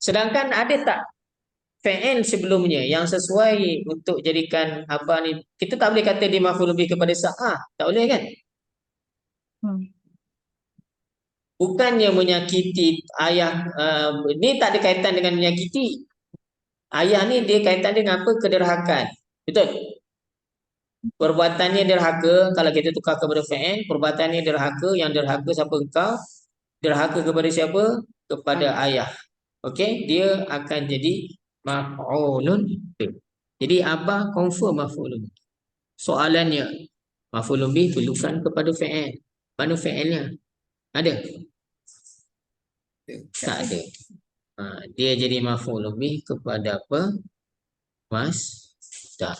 Sedangkan ada tak fa'il sebelumnya yang sesuai untuk jadikan aba ni, kita tak boleh kata dia maf'ulun bih kepada sa'ah. Tak boleh kan? Bukannya menyakiti ayah, ni tak ada kaitan dengan menyakiti. Ayah ni dia kaitan dengan apa? Kederhakan. Betul? Perbuatannya derhaka, kalau kita tukar kepada fa'il, perbuatannya derhaka, yang derhaka siapa? Engkau. Derhaka kepada siapa? Kepada ayah. Okey, dia akan jadi maf'ulun bih. Jadi apa confirm maf'ulun bih. Soalannya, maf'ulun bih perlukan kepada fa'il. Mana fa'ilnya? Ada? Tak ada. Dia jadi maf'ulun bih kepada apa? Masdar.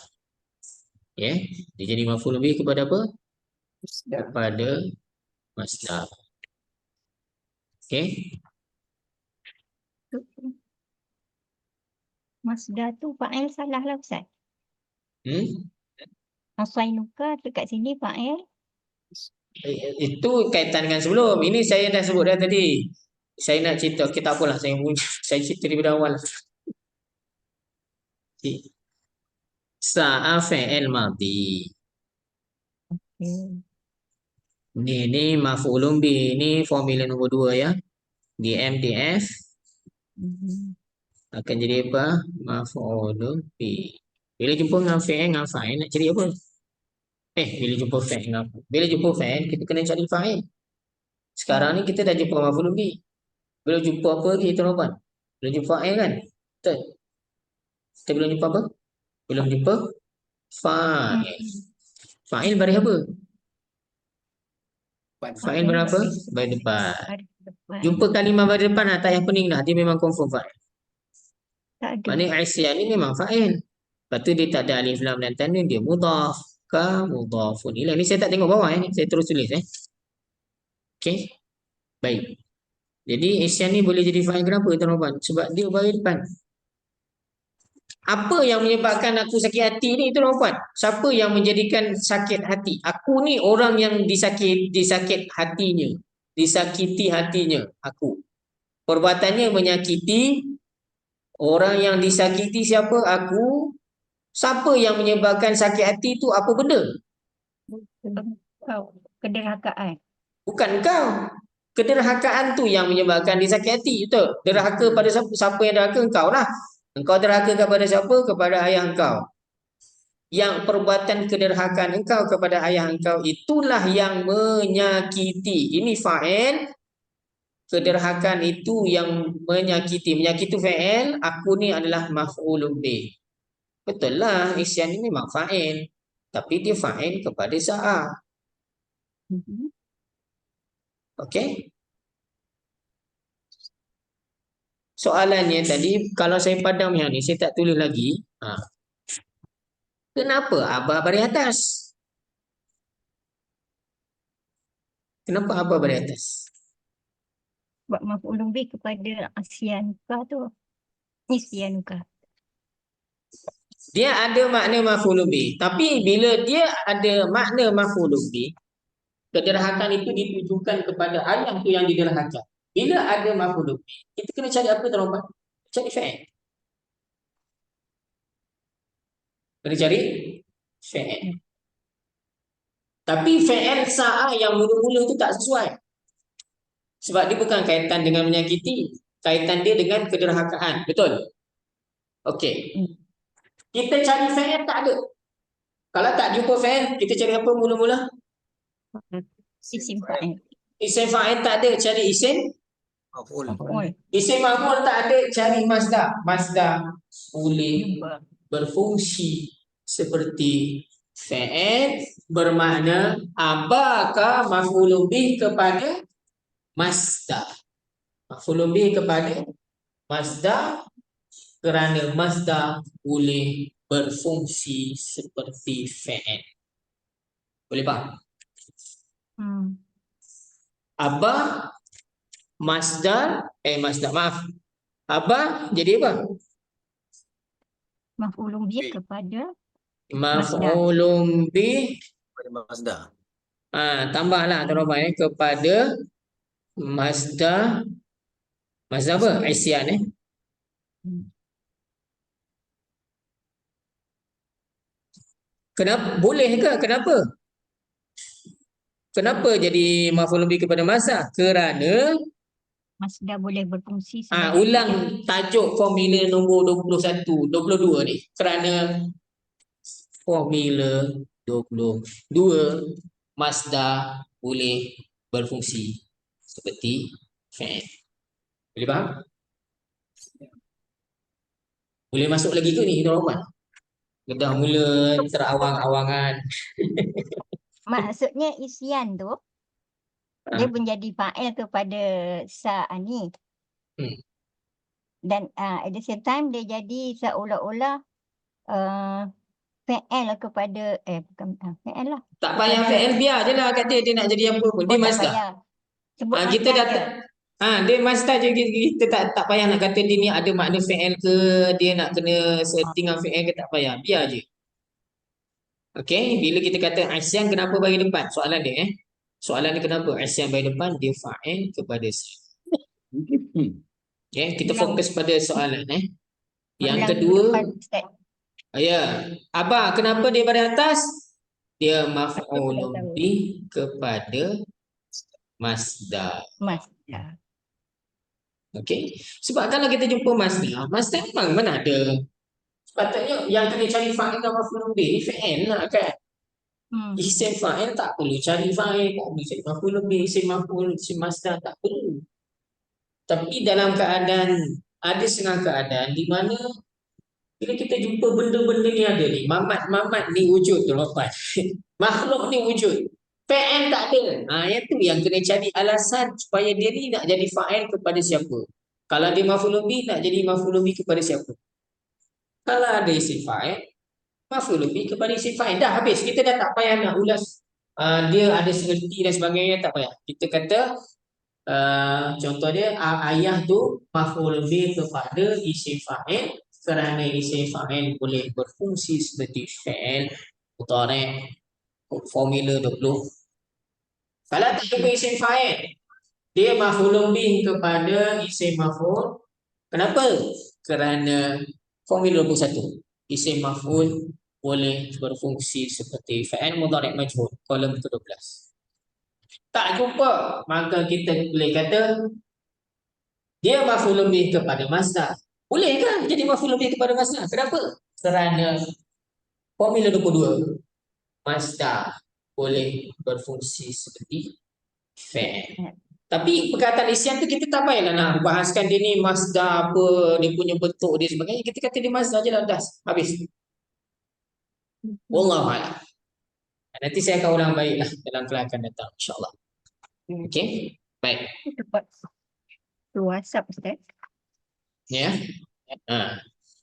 Ya, dia jadi maf'ulun bih kepada apa? Kepada masdar. Okey. Masdar tu fa'il salah lah Ustaz. Asainuka tu kat sini fa'il. Itu kaitan dengan sebelum. Ini saya dah sebut dah tadi. Saya nak cerita, kita apalah saya saya cerita daripada awal. Sa'a fa'il madhi. Ni maf'ulun bih, ni formula nombor 2 ya. DMDF akan jadi apa? Maf'ulun bih. Bila jumpa dengan fa'il dengan fa'il nak cari apa? Bila jumpa fa'il dengan bila jumpa fa'il kita kena cari fa'il. Sekarang ni kita dah jumpa maf'ulun bih. Belum jumpa apa lagi tuan-tuan? Belum jumpa fa'il kan? Betul. Kita belum jumpa apa? Belum jumpa fa'il. Fa'il baris apa? Fa'il berapa? Baris depan. Jumpa kalimah baris depan tak yang pening dah. Dia memang confirm fa'il. Tak ada. Maknanya Aisyah ni memang fa'il. Lepas tu dia tak ada alif lam dan tanwin, dia mudhaf ka mudhafun ilaih. Ni saya tak tengok bawah ni, saya terus tulis Okey. Baik. Jadi Aisyah ni boleh jadi fa'il kenapa tuan-tuan? Sebab dia baris depan. Apa yang menyebabkan aku sakit hati ni tuan-tuan? Siapa yang menjadikan sakit hati? Aku ni orang yang disakit hatinya. Disakiti hatinya aku. Perbuatannya menyakiti. Orang yang disakiti siapa? Aku. Siapa yang menyebabkan sakit hati tu apa benda? Kau kederhakaan. Bukan kau. Kederhakaan tu yang menyebabkan dia sakit hati. Betul? Derhaka pada siapa? Siapa yang derhaka? Engkau lah. Engkau derhaka kepada siapa? Kepada ayah engkau. Yang perbuatan kederhakaan engkau kepada ayah engkau itulah yang menyakiti. Ini fa'il. Kederhakaan itu yang menyakiti. Menyakiti fa'il. Aku ni adalah maf'ulun bih. Betul lah. Isyan ni memang fa'il. Tapi dia fa'il kepada sa'a. Okey. Soalannya tadi, kalau saya padam yang ni, saya tak tulis lagi. Kenapa Abah baris atas? Kenapa Abah baris atas? Sebab maf'ulun bih kepada asyanuka tu. Isyanuka. Dia ada makna maf'ulun bih. Tapi bila dia ada makna maf'ulun bih, kederhakan itu ditujukan kepada ayah tu yang diderhakan. Bila ada maf'ulun bih, kita kena cari apa tuan-tuan? Cari fa'il. Kena cari fa'il. Tapi fa'il sa'a yang mula-mula tu tak sesuai. Sebab dia bukan kaitan dengan menyakiti. Kaitan dia dengan kederhakaan. Betul? Okey. Kita cari fa'il tak ada. Kalau tak jumpa fa'il, kita cari apa mula-mula? Isim fa'il. Isim fa'il tak ada, cari isim Maf'ul. Isim maf'ul tak ada, cari masdar. Masdar boleh berfungsi seperti fa'il, bermakna apakah maf'ulun bih kepada masdar. Maf'ulun bih kepada masdar kerana masdar boleh berfungsi seperti fa'il. Boleh faham? Abah Masdar, maaf. Apa? Jadi apa? Maf'ulun bih Bih. kepada masdar. Maf'ulun bih. Pada masdar. Tambahlah teman-teman kepada masdar. Masdar apa? Isyan Hmm. Kenapa? Boleh ke? Kenapa? Kenapa jadi maf'ulun bih kepada masdar? Kerana Masdar boleh berfungsi sebagai ulang tajuk formula nombor 21, 22 ni. Kerana formula 22 masdar boleh berfungsi seperti fi'il. Boleh faham? Boleh masuk lagi ke ni tuan-tuan? Dah mula terawang-awangan. Maksudnya isyan tu dia menjadi fa'il kepada ni. Hmm. Dan at the same time dia jadi seolah-olah fi'il kepada bukan fi'il lah. Tak payah fi'il, biar je lah kat dia nak jadi apa pun. Dia tak masdar. payah. Sebut Kita masdar dah je. dia masdar je, kita tak payah nak kata dia ni ada makna fi'il ke, dia nak kena setting fi'il ke, tak payah. Biar je. Okey, bila kita kata isyan, kenapa bagi depan? Soalan dia Soalan dia kenapa isyan bagi depan? Dia fa'il kepada okey, kita fokus pada soalan Yang Ulang kedua, depan, Ustaz. Abah, kenapa dia pada atas? Dia maf'ulun bih kepada masdar. Masdar. Okey. Sebab kalau kita jumpa masdar, masdar memang mana ada. Sepatutnya yang kena cari fa'il dan maf'ulun bih ni fi'il lah kan. Isim fa'il tak perlu cari fa'il, tak perlu cari maf'ulun bih, isim maf'ul, isim masdar tak perlu. Tapi dalam keadaan, ada setengah keadaan di mana bila kita jumpa benda-benda ni ada ni, mamat ni wujud tuan-tuan. Makhluk ni wujud. Fi'il tak ada. Yang tu yang kena cari alasan supaya dia ni nak jadi fa'il kepada siapa. Kalau dia maf'ulun bih, nak jadi maf'ulun bih kepada siapa. Kalau ada isim fa'il, maf'ulun bih kepada isim fa'il. Dah habis. Kita dah tak payah nak ulas dia ada seperti dan sebagainya, tak payah. Kita kata contoh dia ayah tu maf'ulun bih kepada isim fa'il kerana isim fa'il boleh berfungsi seperti fi'il mudhari' formula 20. Kalau tak jumpa isim fa'il, dia maf'ulun bih kepada isim maf'ul. Kenapa? Kerana formula 21. Isim maf'ul boleh berfungsi seperti fi'il mudhari' majhul, kolom ke-12. Tak jumpa, maka kita boleh kata dia maf'ulun bih kepada masdar. Boleh kan jadi maf'ulun bih kepada masdar? Kenapa? Kerana formula 22 masdar boleh berfungsi seperti fi'il. Tapi perkataan isyan tu kita tak payahlah nak bahaskan dia ni masdar apa, dia punya bentuk dia sebagainya. Kita kata dia masdar je lah, dah habis. Wallahu a'lam. Nanti saya akan ulang baiklah dalam kelak akan datang, insya-Allah. Okey? Baik. Dapat WhatsApp, Ustaz. Ya.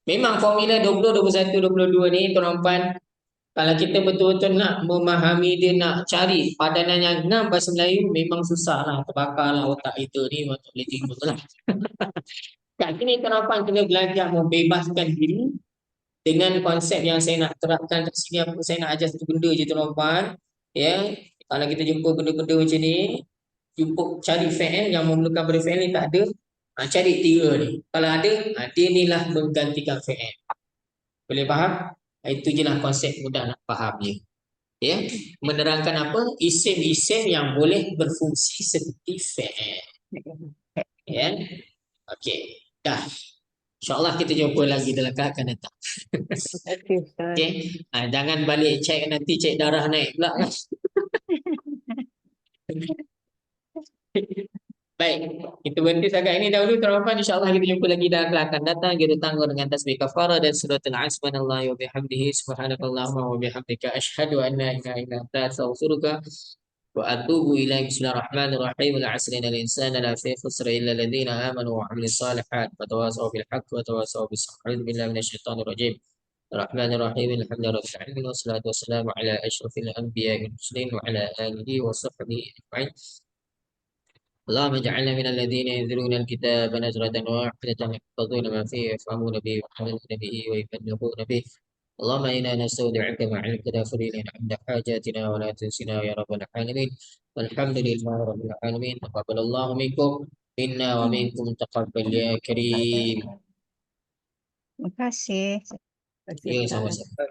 Memang formula 20, 21, 22 ni tuan-tuan, kalau kita betul-betul nak memahami dia, nak cari padanan yang 6 bahasa Melayu, memang susah lah, terbakar lah otak kita ni, tak boleh timbul lah. Kat sini tuan-tuan kena belajar membebaskan diri dengan konsep yang saya nak terapkan kat sini. Apa saya nak ajar satu benda je tuan-tuan. Ya, kalau kita jumpa benda-benda macam ni, cari fi'il yang memerlukan pada fi'il ni tak ada, cari 3 ni. Kalau ada, dia ni lah menggantikan fi'il. Boleh faham? Itu je lah konsep mudah nak faham je. Ya, menerangkan apa? Isim-isim yang boleh berfungsi seperti fi'il. Ya. Okey. Dah. InsyaAllah kita jumpa lagi dalam kelak akan datang. Okey, Ustaz. Okey. Jangan balik cek nanti cek darah naik pula kan. Baik, kita berhenti setakat ini dahulu tuan-tuan. InsyaAllah kita jumpa lagi dalam kelak akan datang. Kita tangguh dengan tasbih kafarah dan suratul Subhanallahi wa bihamdihi subhanakallahumma wa bihamdika asyhadu an la ilaha illa anta astaghfiruka wa atubu ilaik. Bismillahirrahmanirrahim. Wal 'asri innal insana lafi khusr illa alladziina aamanu wa 'amilus shalihat wa tawassaw bil haqqi wa tawassaw bis sabr. A'udzu billahi minasyaitonir rajim. Bismillahirrahmanirrahim. Alhamdulillahi rabbil alamin wassalatu wassalamu ala asyrafil anbiya'i wal mursalin wa ala alihi wa sahbihi ajma'in. اللهم اجعلنا من الذين ينزلون الكتاب نزلة واحدة يحفظون ما فيه ويفهمون به ويعملون به ويبلغون به. اللهم إنا نستودعك ما علمتنا فرينا عند حاجاتنا ولا تنسنا يا رب العالمين. والحمد لله رب العالمين. تقبل الله منكم منا ومنكم تقبل يا كريم. Terima kasih. Ya, sama-sama.